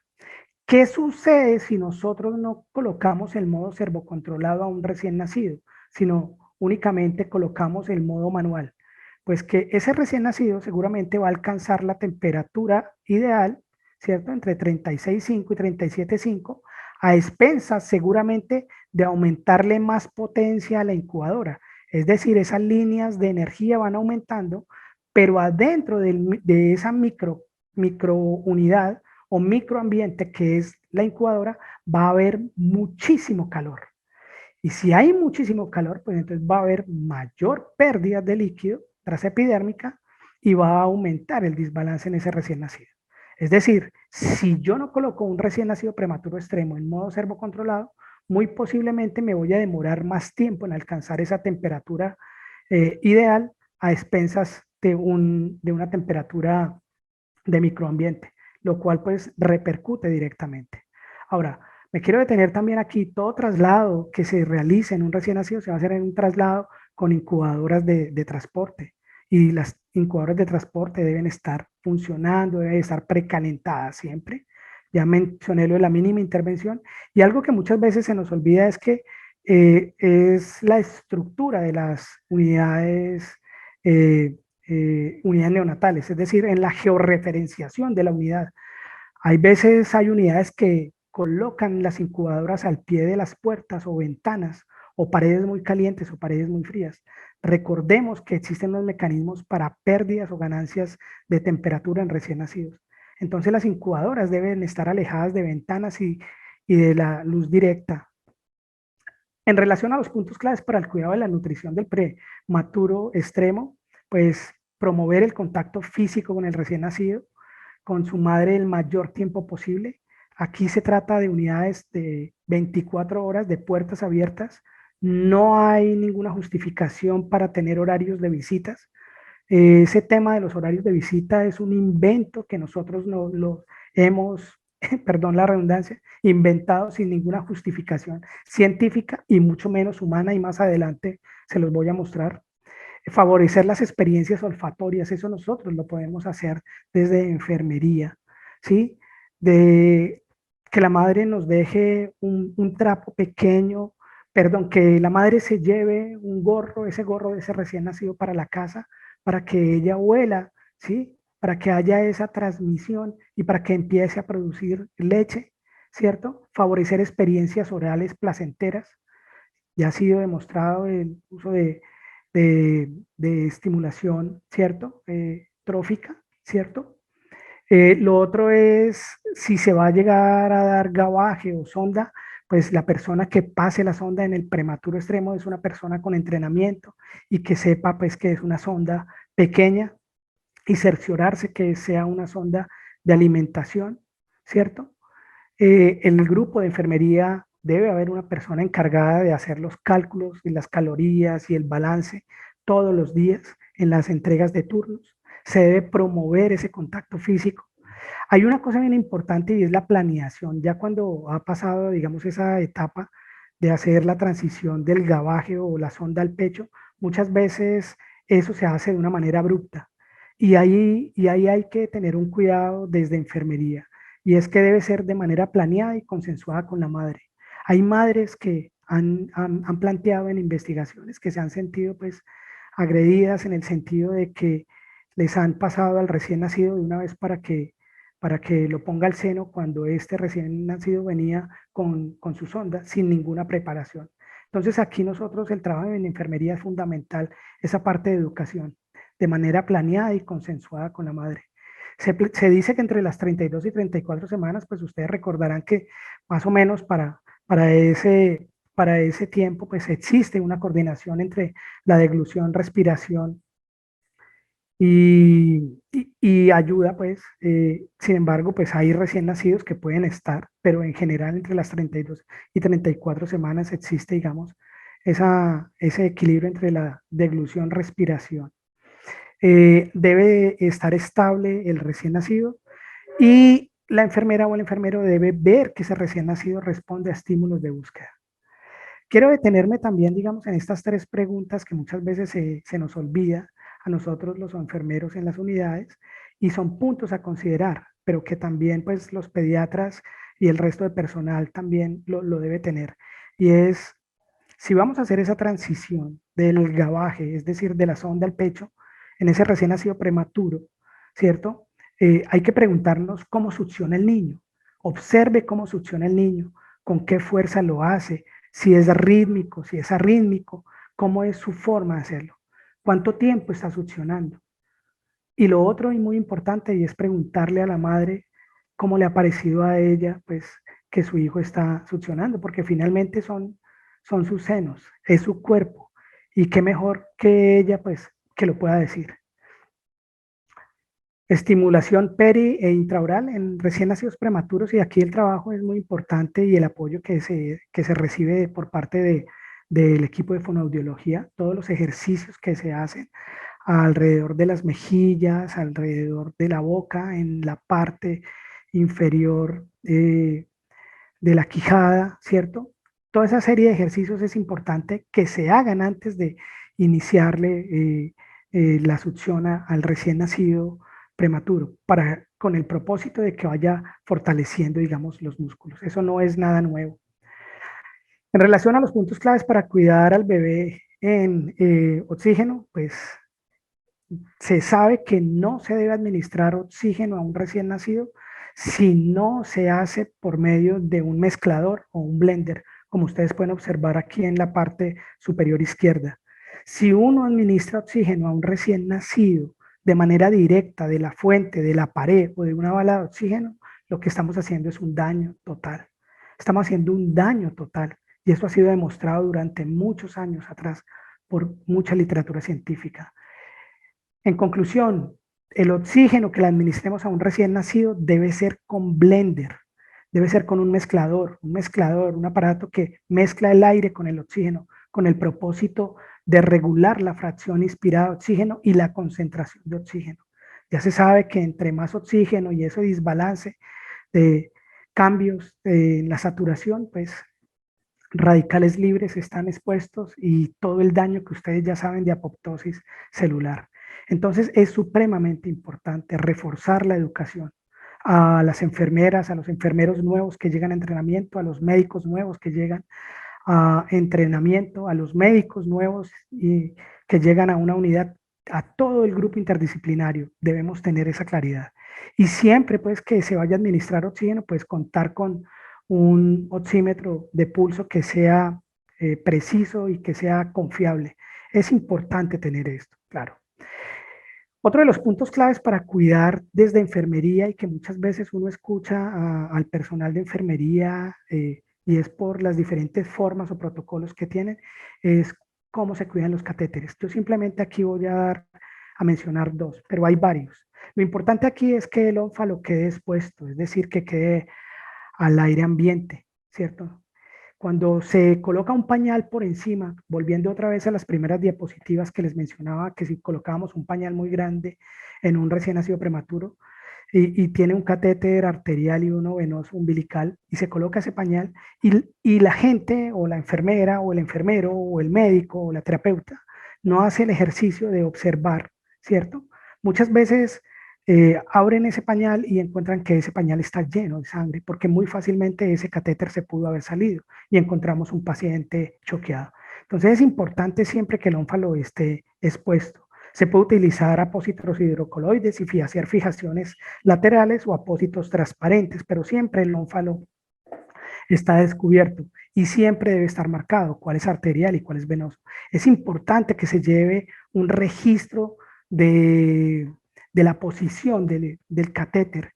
¿Qué sucede si nosotros no colocamos el modo servocontrolado a un recién nacido, sino únicamente colocamos el modo manual? Pues que ese recién nacido seguramente va a alcanzar la temperatura ideal, ¿cierto? Entre 36,5 y 37,5, a expensas seguramente de aumentarle más potencia a la incubadora. Es decir, esas líneas de energía van aumentando, pero adentro de esa microunidad o microambiente que es la incubadora, va a haber muchísimo calor. Y si hay muchísimo calor, pues entonces va a haber mayor pérdida de líquido transepidérmica y va a aumentar el desbalance en ese recién nacido. Es decir, si yo no coloco un recién nacido prematuro extremo en modo servocontrolado, muy posiblemente me voy a demorar más tiempo en alcanzar esa temperatura ideal a expensas de una temperatura de microambiente, lo cual pues repercute directamente. Ahora, Me quiero detener también aquí, todo traslado que se realice en un recién nacido se va a hacer en un traslado con incubadoras de transporte, y las incubadoras de transporte deben estar funcionando, deben estar precalentadas siempre. Ya mencioné lo de la mínima intervención, y algo que muchas veces se nos olvida es que es la estructura de las eh, unidades neonatales, es decir, en la georreferenciación de la unidad. Hay veces hay unidades que colocan las incubadoras al pie de las puertas o ventanas, o paredes muy calientes o paredes muy frías. Recordemos que existen los mecanismos para pérdidas o ganancias de temperatura en recién nacidos. Entonces las incubadoras deben estar alejadas de ventanas y de la luz directa. En relación a los puntos claves para el cuidado de la nutrición del prematuro extremo, pues promover el contacto físico con el recién nacido, con su madre el mayor tiempo posible. Aquí se trata de unidades de 24 horas de puertas abiertas. No hay ninguna justificación para tener horarios de visitas. Ese tema de los horarios de visita es un invento que nosotros no lo hemos, perdón la redundancia, inventado sin ninguna justificación científica y mucho menos humana, y más adelante se los voy a mostrar. Favorecer las experiencias olfatorias, eso nosotros lo podemos hacer desde enfermería, ¿sí? De que la madre nos deje un trapo pequeño, perdón, que la madre se lleve un gorro, ese gorro de ese recién nacido para la casa, para que ella huela, ¿sí? Para que haya esa transmisión y para que empiece a producir leche, ¿cierto? Favorecer experiencias orales placenteras. Ya ha sido demostrado el uso de estimulación, ¿cierto? Trófica, ¿cierto? Lo otro es, si se va a llegar a dar gabaje o sonda, pues la persona que pase la sonda en el prematuro extremo es una persona con entrenamiento y que sepa pues que es una sonda pequeña, y cerciorarse que sea una sonda de alimentación, ¿cierto? En el grupo de enfermería debe haber una persona encargada de hacer los cálculos y las calorías y el balance todos los días en las entregas de turnos. Se debe promover ese contacto físico. Hay una cosa bien importante y es la planeación. Ya cuando ha pasado, digamos, esa etapa de hacer la transición del gabaje o la sonda al pecho, muchas veces eso se hace de una manera abrupta. Y ahí hay que tener un cuidado desde enfermería. Y es que debe ser de manera planeada y consensuada con la madre. Hay madres que han planteado en investigaciones que se han sentido pues agredidas en el sentido de que les han pasado al recién nacido de una vez para que lo ponga al seno cuando este recién nacido venía con su sonda sin ninguna preparación. Entonces aquí nosotros el trabajo en enfermería es fundamental, esa parte de educación, de manera planeada y consensuada con la madre. Se dice que entre las 32 y 34 semanas, pues ustedes recordarán que más o menos para ese tiempo, pues existe una coordinación entre la deglución, respiración y ayuda, pues, sin embargo, pues hay recién nacidos que pueden estar, pero en general entre las 32 y 34 semanas existe, digamos, ese equilibrio entre la deglución, respiración. Debe estar estable el recién nacido, y la enfermera o el enfermero debe ver que ese recién nacido responde a estímulos de búsqueda. Quiero detenerme también, digamos, en estas tres preguntas que muchas veces se nos olvida a nosotros los enfermeros en las unidades, y son puntos a considerar, pero que también pues los pediatras y el resto de personal también lo debe tener. Y es, si vamos a hacer esa transición del gabaje, es decir, de la sonda al pecho, en ese recién nacido prematuro, ¿cierto? Hay que preguntarnos cómo succiona el niño. Observe cómo succiona el niño, con qué fuerza lo hace, si es rítmico, si es arrítmico, cómo es su forma de hacerlo, cuánto tiempo está succionando. Y lo otro y muy importante, y es preguntarle a la madre cómo le ha parecido a ella, pues, que su hijo está succionando, porque finalmente son sus senos, es su cuerpo, y qué mejor que ella, pues, que lo pueda decir. Estimulación peri e intraoral en recién nacidos prematuros, y aquí el trabajo es muy importante y el apoyo que se recibe por parte del equipo de fonoaudiología, todos los ejercicios que se hacen alrededor de las mejillas, alrededor de la boca, en la parte inferior de la quijada, ¿cierto? Toda esa serie de ejercicios es importante que se hagan antes de iniciarle la succión al recién nacido prematuro, con el propósito de que vaya fortaleciendo, digamos, los músculos. Eso no es nada nuevo. En relación a los puntos claves para cuidar al bebé en oxígeno, pues se sabe que no se debe administrar oxígeno a un recién nacido si no se hace por medio de un mezclador o un blender, como ustedes pueden observar aquí en la parte superior izquierda. Si uno administra oxígeno a un recién nacido de manera directa de la fuente, de la pared o de una bala de oxígeno, lo que estamos haciendo es un daño total. Estamos haciendo un daño total y esto ha sido demostrado durante muchos años atrás por mucha literatura científica. En conclusión, el oxígeno que le administremos a un recién nacido debe ser con blender, debe ser con un mezclador, un aparato que mezcla el aire con el oxígeno, con el propósito de regular la fracción inspirada de oxígeno y la concentración de oxígeno. Ya se sabe que entre más oxígeno y ese desbalance de cambios en la saturación, pues radicales libres están expuestos y todo el daño que ustedes ya saben de apoptosis celular. Entonces es supremamente importante reforzar la educación a las enfermeras, a los enfermeros nuevos que llegan a entrenamiento, a los médicos nuevos que llegan a entrenamiento, a los médicos nuevos y que llegan a una unidad, a todo el grupo interdisciplinario. Debemos tener esa claridad. Y siempre pues que se vaya a administrar oxígeno, pues contar con un oxímetro de pulso que sea preciso y que sea confiable. Es importante tener esto, claro. Otro de los puntos claves para cuidar desde enfermería y que muchas veces uno escucha al personal de enfermería y es por las diferentes formas o protocolos que tienen, es cómo se cuidan los catéteres. Yo simplemente aquí voy a mencionar dos, pero hay varios. Lo importante aquí es que el ónfalo quede expuesto, es decir, que quede al aire ambiente, ¿cierto? Cuando se coloca un pañal por encima, volviendo otra vez a las primeras diapositivas que les mencionaba, que si colocábamos un pañal muy grande en un recién nacido prematuro y tiene un catéter arterial y uno venoso umbilical y se coloca ese pañal y la gente o la enfermera o el enfermero o el médico o la terapeuta no hace el ejercicio de observar, ¿cierto? Muchas veces abren ese pañal y encuentran que ese pañal está lleno de sangre, porque muy fácilmente ese catéter se pudo haber salido y encontramos un paciente choqueado. Entonces es importante siempre que el ónfalo esté expuesto. Se puede utilizar apósitos hidrocoloides y hacer fijaciones laterales o apósitos transparentes, pero siempre el ónfalo está descubierto y siempre debe estar marcado cuál es arterial y cuál es venoso. Es importante que se lleve un registro de la posición del catéter,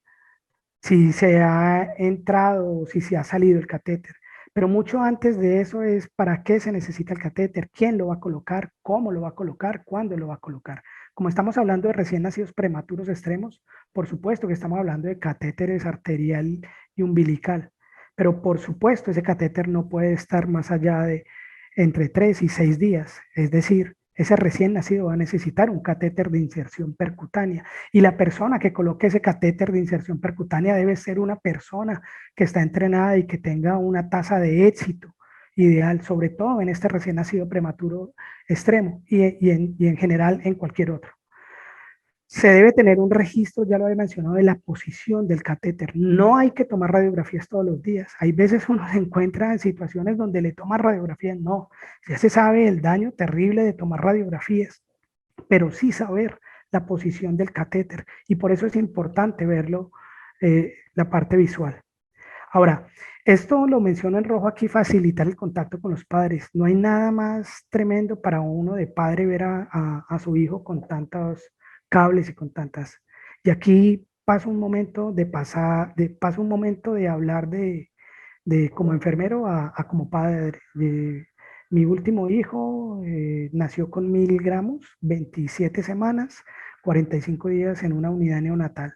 si se ha entrado o si se ha salido el catéter. Pero mucho antes de eso es para qué se necesita el catéter, quién lo va a colocar, cómo lo va a colocar, cuándo lo va a colocar. Como estamos hablando de recién nacidos prematuros extremos, por supuesto que estamos hablando de catéteres arterial y umbilical, pero por supuesto ese catéter no puede estar más allá de entre 3 y 6 días, es decir, ese recién nacido va a necesitar un catéter de inserción percutánea y la persona que coloque ese catéter de inserción percutánea debe ser una persona que está entrenada y que tenga una tasa de éxito ideal, sobre todo en este recién nacido prematuro extremo y en general en cualquier otro. Se debe tener un registro, ya lo he mencionado, de la posición del catéter. No hay que tomar radiografías todos los días. Hay veces uno se encuentra en situaciones donde le toma radiografías. No, ya se sabe el daño terrible de tomar radiografías, pero sí saber la posición del catéter. Y por eso es importante verlo, la parte visual. Ahora, esto lo menciono en rojo aquí, facilitar el contacto con los padres. No hay nada más tremendo para uno de padre ver a su hijo con tantos cables y con tantas. Y aquí paso un momento paso un momento de hablar de como enfermero a como padre. Mi último hijo nació con 1000 gramos, 27 semanas, 45 días en una unidad neonatal.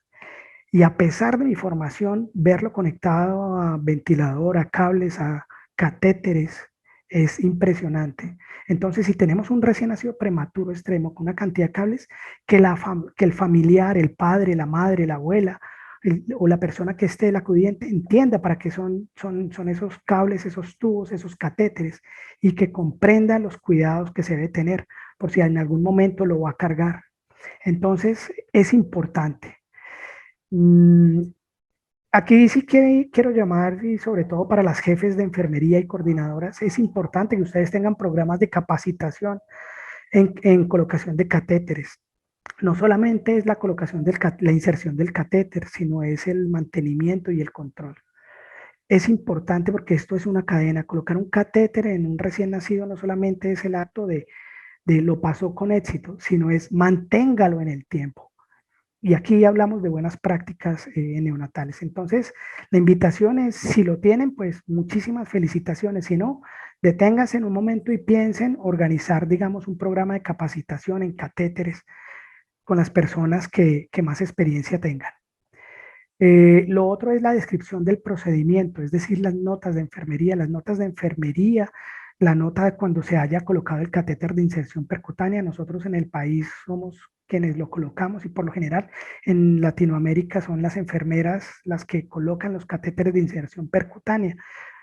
Y a pesar de mi formación, verlo conectado a ventilador, a cables, a catéteres, es impresionante. Entonces, si tenemos un recién nacido prematuro extremo con una cantidad de cables, que el familiar, el padre, la madre, la abuela, o la persona que esté, el acudiente, entienda para qué son esos cables, esos tubos, esos catéteres, y que comprenda los cuidados que se debe tener, por si en algún momento lo va a cargar. Entonces, es importante. Aquí sí que quiero llamar, y sobre todo para las jefes de enfermería y coordinadoras, es importante que ustedes tengan programas de capacitación en colocación de catéteres. No solamente es la colocación la inserción del catéter, sino es el mantenimiento y el control. Es importante porque esto es una cadena. Colocar un catéter en un recién nacido no solamente es el acto de lo pasó con éxito, sino es manténgalo en el tiempo. Y aquí hablamos de buenas prácticas neonatales. Entonces, la invitación es, si lo tienen, pues muchísimas felicitaciones. Si no, deténganse en un momento y piensen organizar, digamos, un programa de capacitación en catéteres con las personas que más experiencia tengan. Lo otro es la descripción del procedimiento, es decir, las notas de enfermería. Las notas de enfermería, la nota de cuando se haya colocado el catéter de inserción percutánea. Nosotros en el país somos quienes lo colocamos y por lo general en Latinoamérica son las enfermeras las que colocan los catéteres de inserción percutánea.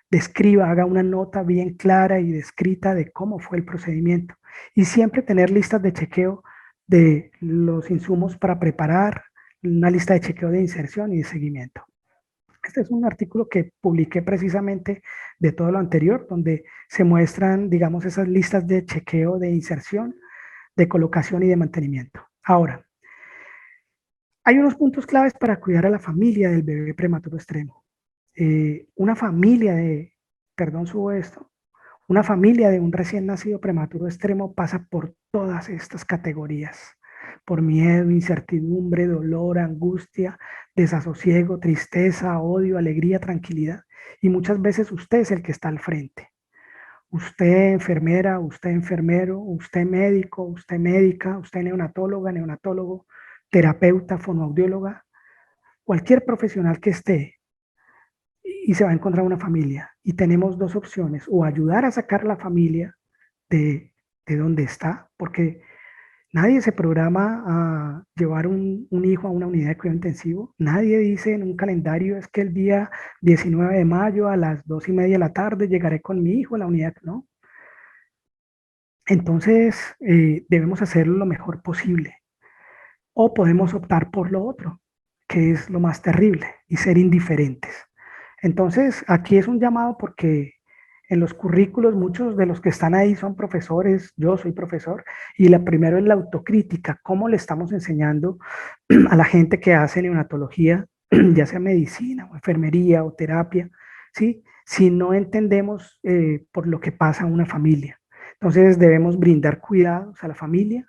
Describa, haga una nota bien clara y descrita de cómo fue el procedimiento. Y siempre tener listas de chequeo de los insumos para preparar, una lista de chequeo de inserción y de seguimiento. Este es un artículo que publiqué precisamente de todo lo anterior, donde se muestran, digamos, esas listas de chequeo de inserción, de colocación y de mantenimiento. Ahora, hay unos puntos claves para cuidar a la familia del bebé prematuro extremo. Una familia de, perdón, subo esto, una familia de un recién nacido prematuro extremo pasa por todas estas categorías, por miedo, incertidumbre, dolor, angustia, desasosiego, tristeza, odio, alegría, tranquilidad. Y muchas veces usted es el que está al frente. Usted enfermera, usted enfermero, usted médico, usted médica, usted neonatóloga, neonatólogo, terapeuta, fonoaudióloga, cualquier profesional que esté y se va a encontrar una familia. Y tenemos dos opciones, o ayudar a sacar a la familia de donde está, porque nadie se programa a llevar un hijo a una unidad de cuidado intensivo. Nadie dice en un calendario es que el día 19 de mayo a las 2:30 de la tarde llegaré con mi hijo a la unidad, ¿no? Entonces debemos hacerlo lo mejor posible. O podemos optar por lo otro, que es lo más terrible, y ser indiferentes. Entonces, aquí es un llamado porque en los currículos muchos de los que están ahí son profesores, yo soy profesor, y la primero es la autocrítica, cómo le estamos enseñando a la gente que hace neonatología, ya sea medicina o enfermería o terapia, ¿sí? Si no entendemos por lo que pasa a una familia. Entonces debemos brindar cuidados a la familia,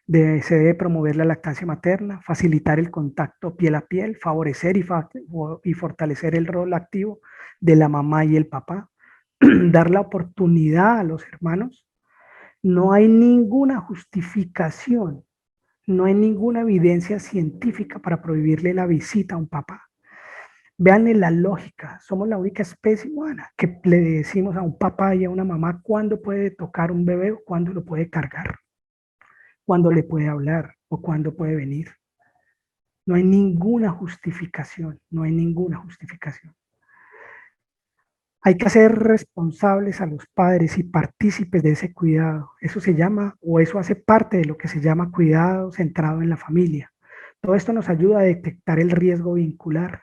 se debe promover la lactancia materna, facilitar el contacto piel a piel, favorecer y fortalecer el rol activo de la mamá y el papá, dar la oportunidad a los hermanos. No hay ninguna justificación, no hay ninguna evidencia científica para prohibirle la visita a un papá. Vean la lógica, somos la única especie humana que le decimos a un papá y a una mamá cuándo puede tocar un bebé o cuándo lo puede cargar, cuándo le puede hablar o cuándo puede venir. No hay ninguna justificación, no hay ninguna justificación. Hay que hacer responsables a los padres y partícipes de ese cuidado. Eso se llama, o eso hace parte de lo que se llama cuidado centrado en la familia. Todo esto nos ayuda a detectar el riesgo vincular,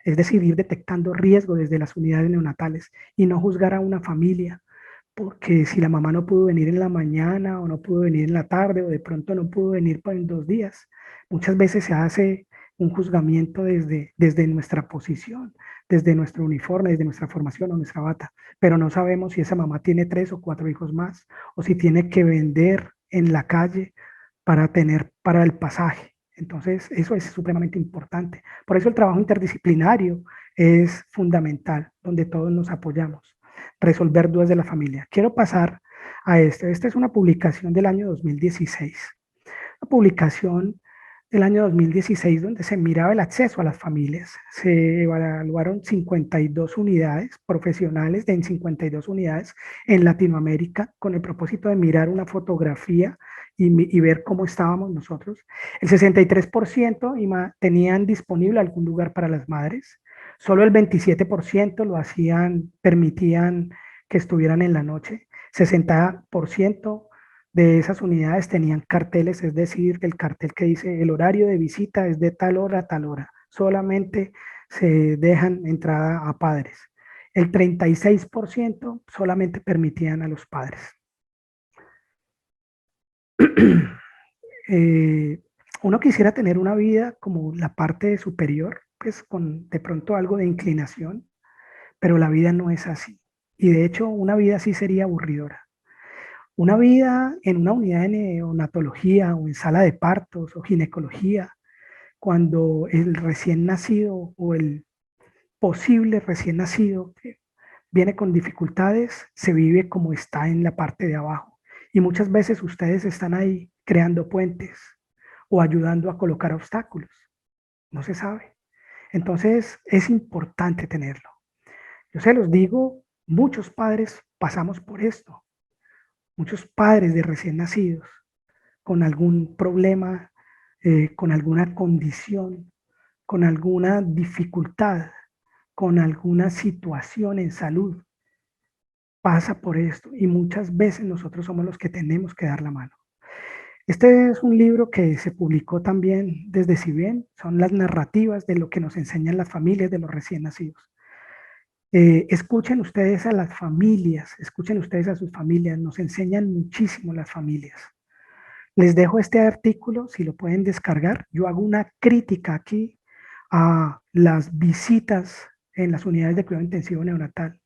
es decir, ir detectando riesgo desde las unidades neonatales y no juzgar a una familia, porque si la mamá no pudo venir en la mañana o no pudo venir en la tarde o de pronto no pudo venir en 2 días, muchas veces se hace un juzgamiento desde nuestra posición, desde nuestro uniforme, desde nuestra formación o nuestra bata, pero no sabemos si esa mamá tiene 3 o 4 hijos más o si tiene que vender en la calle para tener para el pasaje. Entonces, eso es supremamente importante. Por eso el trabajo interdisciplinario es fundamental, donde todos nos apoyamos. Resolver dudas de la familia. Quiero pasar a esto. Esta es una publicación del año 2016. Una publicación del año 2016 donde se miraba el acceso a las familias. Se evaluaron 52 unidades profesionales en 52 unidades en Latinoamérica con el propósito de mirar una fotografía y ver cómo estábamos nosotros. El 63% tenían disponible algún lugar para las madres. Solo el 27% lo hacían, permitían que estuvieran en la noche. 60% de esas unidades tenían carteles, es decir, el cartel que dice el horario de visita es de tal hora a tal hora. Solamente se dejan entrada a padres. El 36% solamente permitían a los padres. Uno quisiera tener una vida como la parte superior, pues con de pronto algo de inclinación, pero la vida no es así. Y de hecho, una vida así sería aburridora. Una vida en una unidad de neonatología o en sala de partos o ginecología, cuando el recién nacido o el posible recién nacido que viene con dificultades, se vive como está en la parte de abajo. Y muchas veces ustedes están ahí creando puentes o ayudando a colocar obstáculos. No se sabe. Entonces es importante tenerlo. Yo se los digo, muchos padres pasamos por esto. Muchos padres de recién nacidos con algún problema, con alguna condición, con alguna dificultad, con alguna situación en salud, pasa por esto y muchas veces nosotros somos los que tenemos que dar la mano. Este es un libro que se publicó también desde CIBEN, son las narrativas de lo que nos enseñan las familias de los recién nacidos. Escuchen ustedes a las familias, escuchen ustedes a sus familias, nos enseñan muchísimo las familias. Les dejo este artículo, si lo pueden descargar. Yo hago una crítica aquí a las visitas en las unidades de cuidado intensivo neonatal.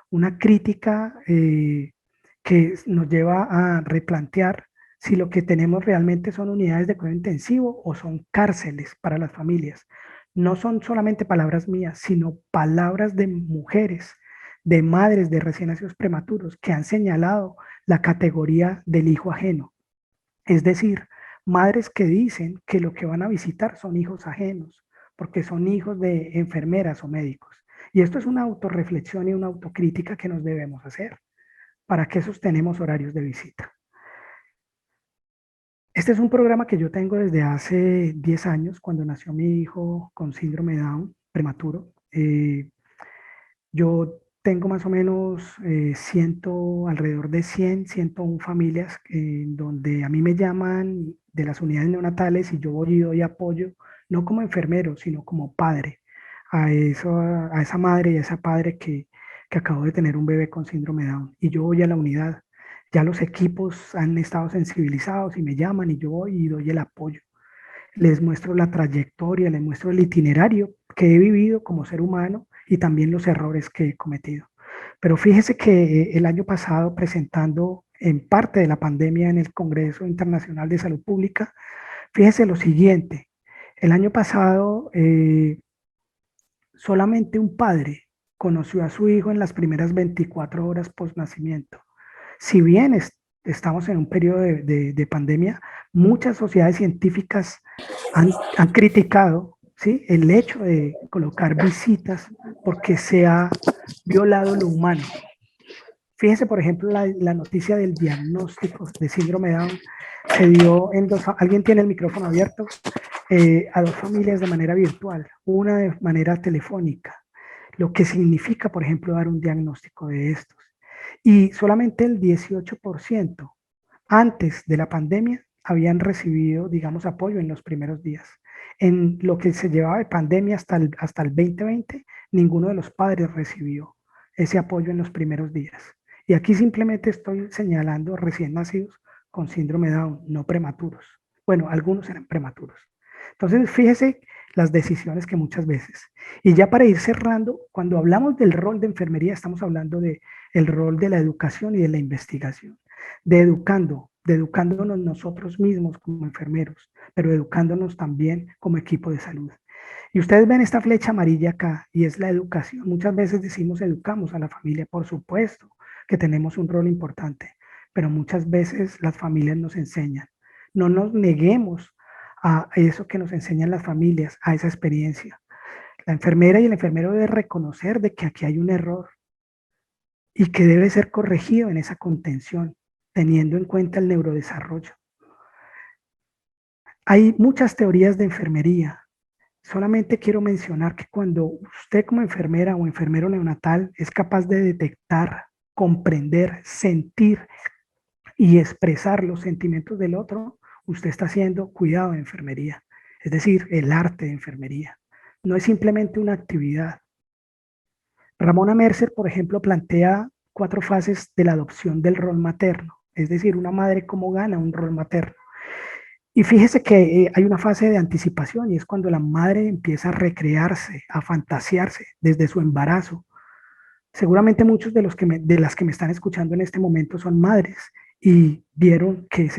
Una crítica que nos lleva a replantear si lo que tenemos realmente son unidades de cuidado intensivo o son cárceles para las familias. No son solamente palabras mías, sino palabras de mujeres, de madres de recién nacidos prematuros que han señalado la categoría del hijo ajeno. Es decir, madres que dicen que lo que van a visitar son hijos ajenos, porque son hijos de enfermeras o médicos. Y esto es una autorreflexión y una autocrítica que nos debemos hacer. ¿Para qué sostenemos horarios de visita? Este es un programa que yo tengo desde hace 10 años, cuando nació mi hijo con síndrome de Down prematuro. Yo tengo más o menos alrededor de 100, 101 familias donde a mí me llaman de las unidades neonatales y yo voy y doy apoyo, no como enfermero, sino como padre, a esa madre y a ese padre que acabó de tener un bebé con síndrome de Down. Y yo voy a la unidad. Ya los equipos han estado sensibilizados y me llaman y yo voy y doy el apoyo. Les muestro la trayectoria, les muestro el itinerario que he vivido como ser humano y también los errores que he cometido. Pero fíjese que el año pasado, presentando en parte de la pandemia en el Congreso Internacional de Salud Pública, fíjese lo siguiente. El año pasado, solamente un padre conoció a su hijo en las primeras 24 horas post nacimiento. Si bien estamos en un periodo de pandemia, muchas sociedades científicas han criticado, ¿sí?, el hecho de colocar visitas porque se ha violado lo humano. Fíjense, por ejemplo, la noticia del diagnóstico de síndrome de Down se dio en alguien tiene el micrófono abierto, a dos familias de manera virtual, una de manera telefónica, lo que significa, por ejemplo, dar un diagnóstico de estos. Y solamente el 18% antes de la pandemia habían recibido, digamos, apoyo en los primeros días. En lo que se llevaba de pandemia hasta el 2020, ninguno de los padres recibió ese apoyo en los primeros días. Y aquí simplemente estoy señalando recién nacidos con síndrome de Down, no prematuros. Bueno, algunos eran prematuros. Entonces, fíjese las decisiones que muchas veces. Y ya para ir cerrando, cuando hablamos del rol de enfermería, estamos hablando del rol de la educación y de la investigación, de educándonos nosotros mismos como enfermeros, pero educándonos también como equipo de salud. Y ustedes ven esta flecha amarilla acá, y es la educación. Muchas veces decimos educamos a la familia, por supuesto que tenemos un rol importante, pero muchas veces las familias nos enseñan. No nos neguemos a eso que nos enseñan las familias, a esa experiencia. La enfermera y el enfermero deben reconocer de que aquí hay un error y que debe ser corregido en esa contención, teniendo en cuenta el neurodesarrollo. Hay muchas teorías de enfermería. Solamente quiero mencionar que cuando usted como enfermera o enfermero neonatal es capaz de detectar, comprender, sentir y expresar los sentimientos del otro, usted está haciendo cuidado de enfermería, es decir, el arte de enfermería. No es simplemente una actividad. Ramona Mercer, por ejemplo, plantea 4 fases de la adopción del rol materno, es decir, una madre cómo gana un rol materno. Y fíjese que hay una fase de anticipación y es cuando la madre empieza a recrearse, a fantasearse desde su embarazo. Seguramente muchos de las que me están escuchando en este momento son madres y vieron que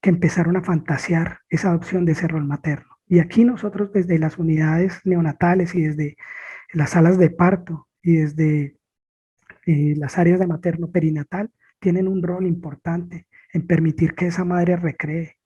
empezaron a fantasear esa adopción de ese rol materno. Y aquí nosotros desde las unidades neonatales y desde las salas de parto y desde las áreas de materno perinatal tienen un rol importante en permitir que esa madre recree.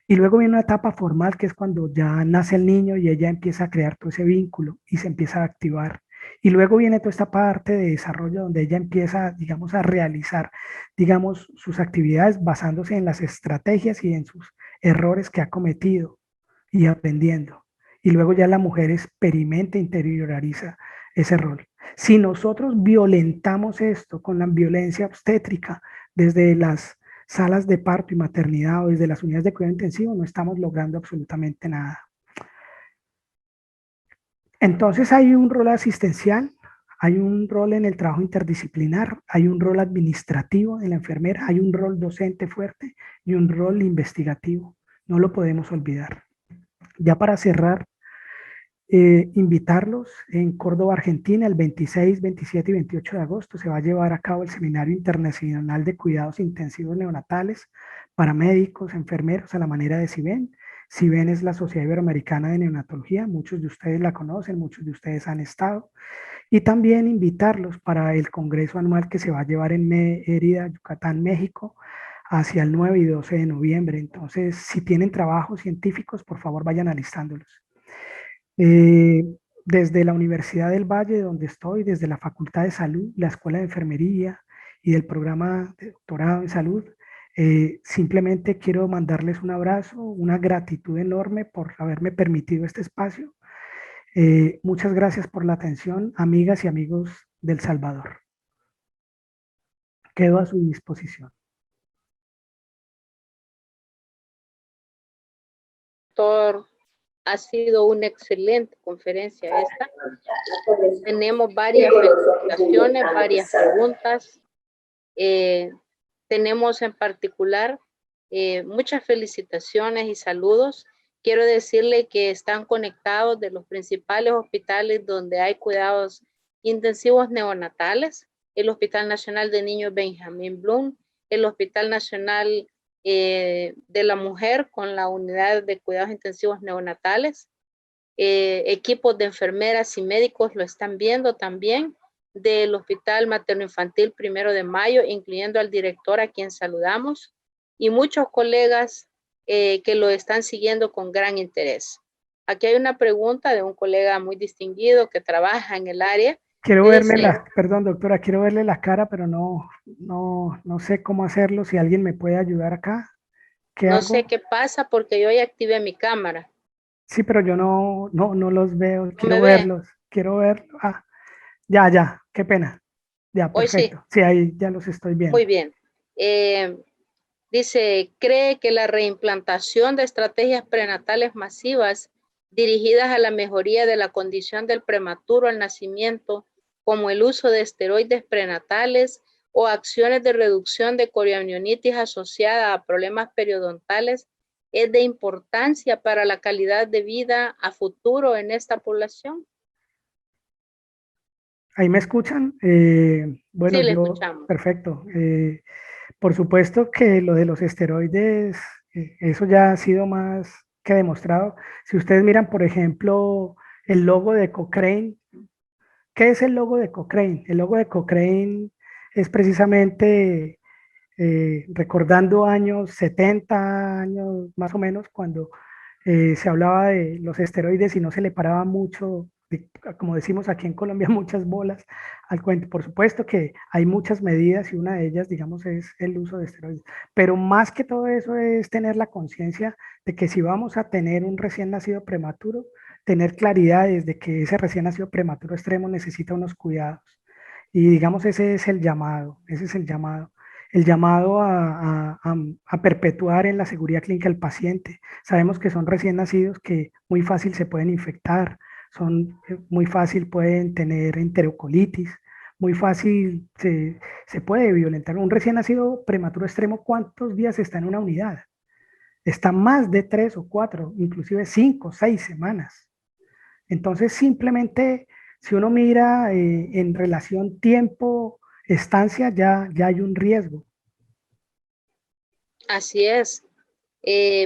Y luego viene una etapa formal que es cuando ya nace el niño y ella empieza a crear todo ese vínculo y se empieza a activar. Y luego viene toda esta parte de desarrollo donde ella empieza, digamos, a realizar, digamos, sus actividades basándose en las estrategias y en sus errores que ha cometido y aprendiendo. Y luego ya la mujer experimenta, interioriza ese rol. Si nosotros violentamos esto con la violencia obstétrica desde las salas de parto y maternidad o desde las unidades de cuidado intensivo, no estamos logrando absolutamente nada. Entonces hay un rol asistencial, hay un rol en el trabajo interdisciplinar, hay un rol administrativo en la enfermera, hay un rol docente fuerte y un rol investigativo. No lo podemos olvidar. Ya para cerrar, invitarlos en Córdoba, Argentina, el 26, 27 y 28 de agosto se va a llevar a cabo el Seminario Internacional de Cuidados Intensivos Neonatales para médicos, enfermeros, a la manera de CIBEN. CIBEN es la Sociedad Iberoamericana de Neonatología, muchos de ustedes la conocen, muchos de ustedes han estado. Y también invitarlos para el Congreso Anual que se va a llevar en Mérida, Yucatán, México, hacia el 9 y 12 de noviembre. Entonces, si tienen trabajos científicos, por favor vayan alistándolos. Eh, desde la Universidad del Valle, donde estoy, desde la Facultad de Salud, la Escuela de Enfermería y del programa de doctorado en salud, simplemente quiero mandarles un abrazo, una gratitud enorme por haberme permitido este espacio. Muchas gracias por la atención, amigas y amigos del Salvador. Quedo a su disposición. Doctor, ha sido una excelente conferencia esta. Tenemos varias felicitaciones, varias preguntas. Tenemos en particular muchas felicitaciones y saludos. Quiero decirle que están conectados de los principales hospitales donde hay cuidados intensivos neonatales, el Hospital Nacional de Niños Benjamín Bloom, el Hospital Nacional de la Mujer con la unidad de cuidados intensivos neonatales, equipos de enfermeras y médicos lo están viendo también, del Hospital Materno Infantil 1 de Mayo, incluyendo al director a quien saludamos, y muchos colegas que lo están siguiendo con gran interés. Aquí hay una pregunta de un colega muy distinguido que trabaja en el área. Quiero verle perdón, doctora, quiero verle la cara, pero no sé cómo hacerlo. Si alguien me puede ayudar acá. No sé qué pasa porque yo ya activé mi cámara. Sí, pero yo no los veo. Quiero verlos. Quiero verlos. Ah, ya, qué pena. Ya, perfecto. Sí, ahí ya los estoy viendo. Muy bien. Dice, ¿cree que la reimplantación de estrategias prenatales masivas dirigidas a la mejoría de la condición del prematuro al nacimiento, como el uso de esteroides prenatales o acciones de reducción de coriamnionitis asociada a problemas periodontales, es de importancia para la calidad de vida a futuro en esta población? ¿Ahí me escuchan? Bueno, sí, le escuchamos. Perfecto. Por supuesto que lo de los esteroides, eso ya ha sido más que demostrado. Si ustedes miran, por ejemplo, el logo de Cochrane, ¿qué es el logo de Cochrane? El logo de Cochrane es precisamente recordando años 70, años más o menos, cuando se hablaba de los esteroides y no se le paraba mucho como decimos aquí en Colombia, muchas bolas al cuento. Por supuesto que hay muchas medidas y una de ellas, digamos, es el uso de esteroides. Pero más que todo eso es tener la conciencia de que si vamos a tener un recién nacido prematuro, tener claridad de que ese recién nacido prematuro extremo necesita unos cuidados. Y digamos, ese es el llamado, ese es el llamado a perpetuar en la seguridad clínica del paciente. Sabemos que son recién nacidos que muy fácil se pueden infectar, muy fácil pueden tener enterocolitis, muy fácil se puede violentar. Un recién nacido prematuro extremo, ¿cuántos días está en una unidad? Está más de 3 o 4, inclusive 5, 6 semanas. Entonces, simplemente, si uno mira en relación tiempo-estancia, ya hay un riesgo. Así es.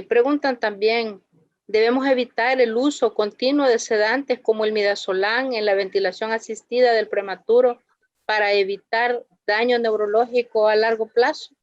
Preguntan también, ¿debemos evitar el uso continuo de sedantes como el midazolam en la ventilación asistida del prematuro para evitar daño neurológico a largo plazo?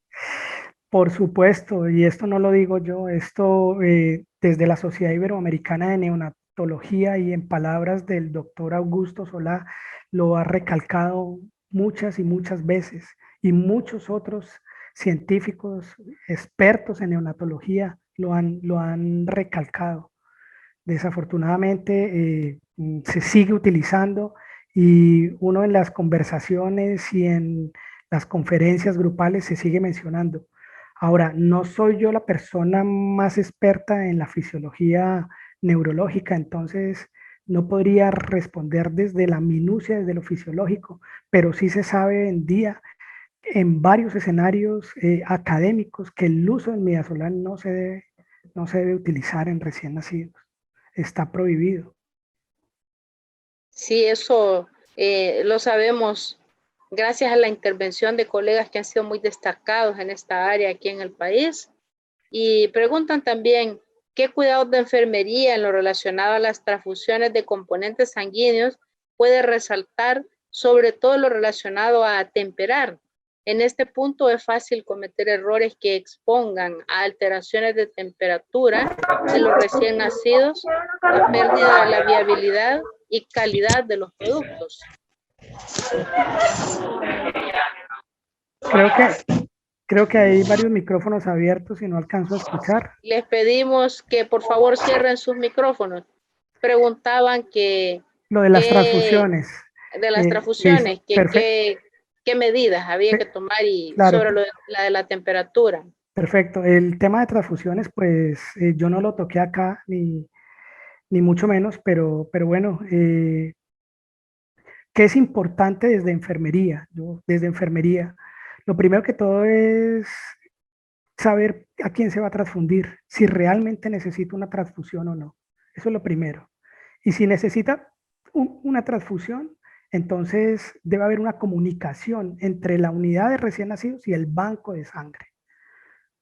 Por supuesto, y esto no lo digo yo, esto desde la Sociedad Iberoamericana de Neonatología y en palabras del doctor Augusto Solá, lo ha recalcado muchas y muchas veces, y muchos otros científicos expertos en neonatología lo han recalcado. Desafortunadamente se sigue utilizando y uno en las conversaciones y en las conferencias grupales se sigue mencionando. Ahora, no soy yo la persona más experta en la fisiología neurológica, entonces no podría responder desde la minucia, desde lo fisiológico, pero sí se sabe en día, en varios escenarios académicos, que el uso del midazolam no se debe utilizar en recién nacidos. Está prohibido. Sí, eso lo sabemos gracias a la intervención de colegas que han sido muy destacados en esta área aquí en el país. Y preguntan también, ¿qué cuidados de enfermería en lo relacionado a las transfusiones de componentes sanguíneos puede resaltar, sobre todo lo relacionado a temperar? En este punto es fácil cometer errores que expongan a alteraciones de temperatura en los recién nacidos, a pérdida de la viabilidad y calidad de los productos. Creo que hay varios micrófonos abiertos y no alcanzo a escuchar. Les pedimos que por favor cierren sus micrófonos. Preguntaban que Lo de las transfusiones. de las Listo, transfusiones, perfecto. qué medidas había que tomar y Claro, sobre la de la temperatura. perfecto. El tema de transfusiones, pues yo no lo toqué acá, ni mucho menos, pero bueno, ¿qué es importante desde enfermería? Desde enfermería, lo primero que todo es saber a quién se va a transfundir, si realmente necesita una transfusión o no. Eso es lo primero. Y si necesita una transfusión, entonces debe haber una comunicación entre la unidad de recién nacidos y el banco de sangre.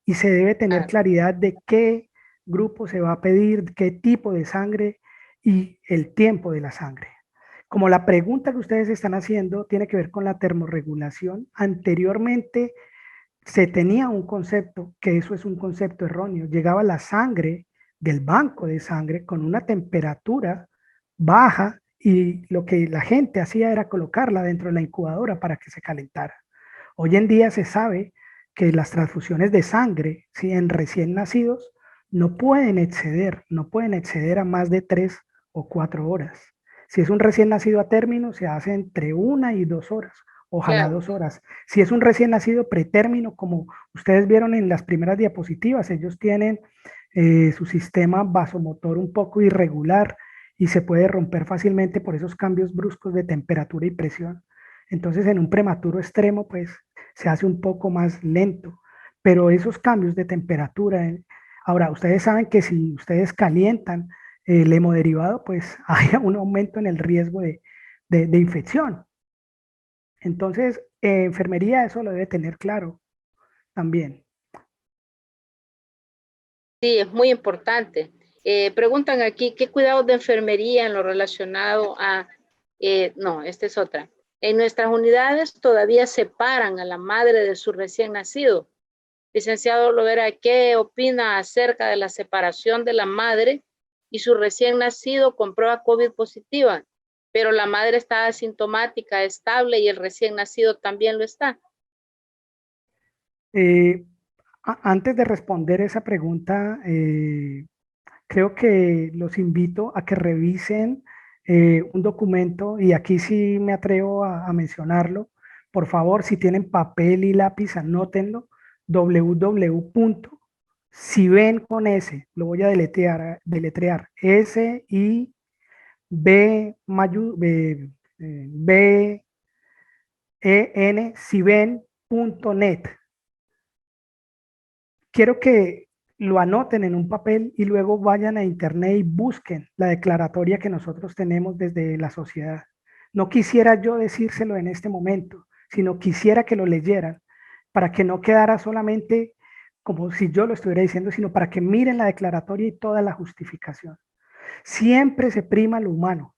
Y se debe tener claridad de qué grupo se va a pedir, qué tipo de sangre y el tiempo de la sangre. Como la pregunta que ustedes están haciendo tiene que ver con la termorregulación, anteriormente se tenía un concepto, que eso es un concepto erróneo. Llegaba la sangre del banco de sangre con una temperatura baja y lo que la gente hacía era colocarla dentro de la incubadora para que se calentara. Hoy en día se sabe que las transfusiones de sangre, ¿sí?, en recién nacidos no pueden exceder a más de 3 o 4 horas. Si es un recién nacido a término, se hace entre 1 y 2 horas, ojalá Claro. 2 horas. Si es un recién nacido pretérmino, como ustedes vieron en las primeras diapositivas, ellos tienen su sistema vasomotor un poco irregular y se puede romper fácilmente por esos cambios bruscos de temperatura y presión. Entonces, en un prematuro extremo, pues se hace un poco más lento, pero esos cambios de temperatura, ahora, ustedes saben que si ustedes calientan el hemoderivado, pues hay un aumento en el riesgo de infección. Entonces, enfermería eso lo debe tener claro también. Sí, es muy importante. Preguntan aquí, ¿qué cuidados de enfermería en lo relacionado a... no, esta es otra. En nuestras unidades todavía separan a la madre de su recién nacido. Licenciado Lovera, ¿qué opina acerca de la separación de la madre y su recién nacido con prueba COVID positiva? pero la madre está asintomática, estable y el recién nacido también lo está. Antes de responder esa pregunta, creo que los invito a que revisen un documento, y aquí sí me atrevo a mencionarlo. Por favor, si tienen papel y lápiz, anótenlo. www.siben con S, lo voy a deletrear, siben.net. Quiero que lo anoten en un papel y luego vayan a internet y busquen la declaratoria que nosotros tenemos desde la sociedad. No quisiera yo decírselo en este momento, sino quisiera que lo leyeran para que no quedara solamente como si yo lo estuviera diciendo, sino para que miren la declaratoria y toda la justificación. Siempre se prima lo humano,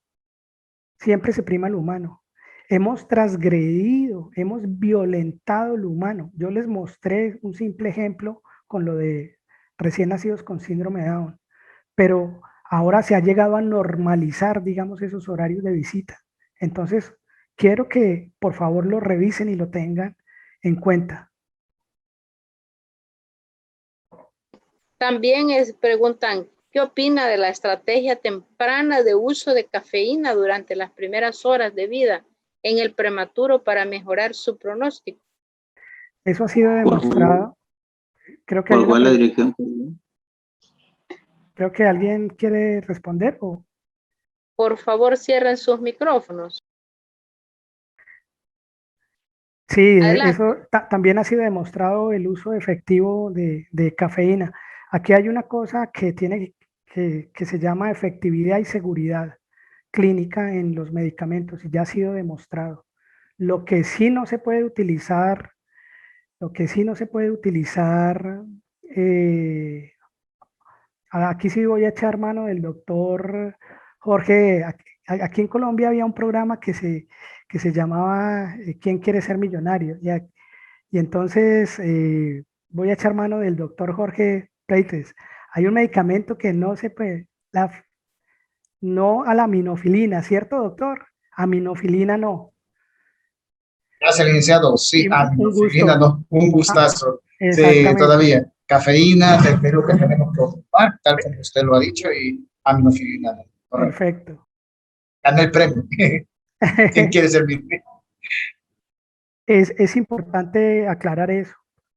siempre se prima lo humano. Hemos transgredido, hemos violentado lo humano. Yo les mostré un simple ejemplo con lo de recién nacidos con síndrome de Down, pero ahora se ha llegado a normalizar, digamos, esos horarios de visita. Entonces, quiero que por favor lo revisen y lo tengan en cuenta. También preguntan, ¿qué opina de la estrategia temprana de uso de cafeína durante las primeras horas de vida en el prematuro para mejorar su pronóstico? Eso ha sido demostrado. Creo que hay ¿Cuál fue la dirección? Creo que alguien quiere responder. Por favor, cierren sus micrófonos. Sí, Adelante. eso también ha sido demostrado el uso efectivo de cafeína. Aquí hay una cosa que se llama efectividad y seguridad clínica en los medicamentos y ya ha sido demostrado. Lo que sí no se puede utilizar, eh, aquí sí voy a echar mano del doctor Jorge. Aquí en Colombia había un programa que se llamaba ¿Quién quiere ser millonario? Y entonces voy a echar mano del doctor Jorge Preites. Hay un medicamento que no se puede, no a la aminofilina, ¿cierto, doctor? Aminofilina no. Gracias, licenciado. Sí, Y un aminofilina, gusto. no, un Ah, gustazo. Sí, exactamente. todavía. Cafeína, del Perú que tenemos que ocupar, tal como usted lo ha dicho, y aminofilina, no. Correcto. Perfecto. Gané el premio. ¿Quién quiere servirme? Es importante aclarar eso,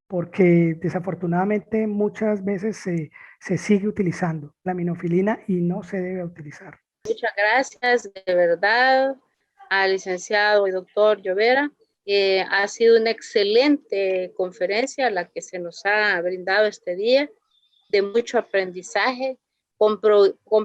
porque desafortunadamente muchas veces se sigue utilizando la aminofilina y no se debe utilizar. Muchas gracias, de verdad, al licenciado y doctor Llovera. Ha sido una excelente conferencia la que se nos ha brindado este día, de mucho aprendizaje, con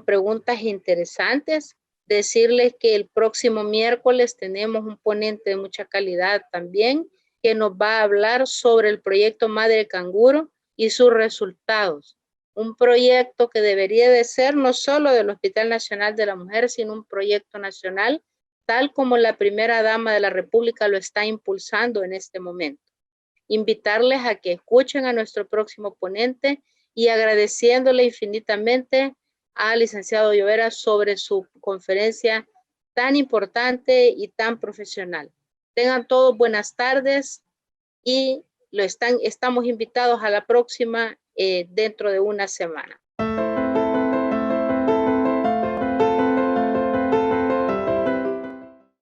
preguntas interesantes. Decirles que el próximo miércoles tenemos un ponente de mucha calidad también, que nos va a hablar sobre el proyecto Madre Canguro y sus resultados. Un proyecto que debería de ser no solo del Hospital Nacional de la Mujer, sino un proyecto nacional, tal como la primera dama de la República lo está impulsando en este momento. Invitarles a que escuchen a nuestro próximo ponente y agradeciéndole infinitamente al licenciado Llovera sobre su conferencia tan importante y tan profesional. Tengan todos buenas tardes y estamos invitados a la próxima dentro de una semana.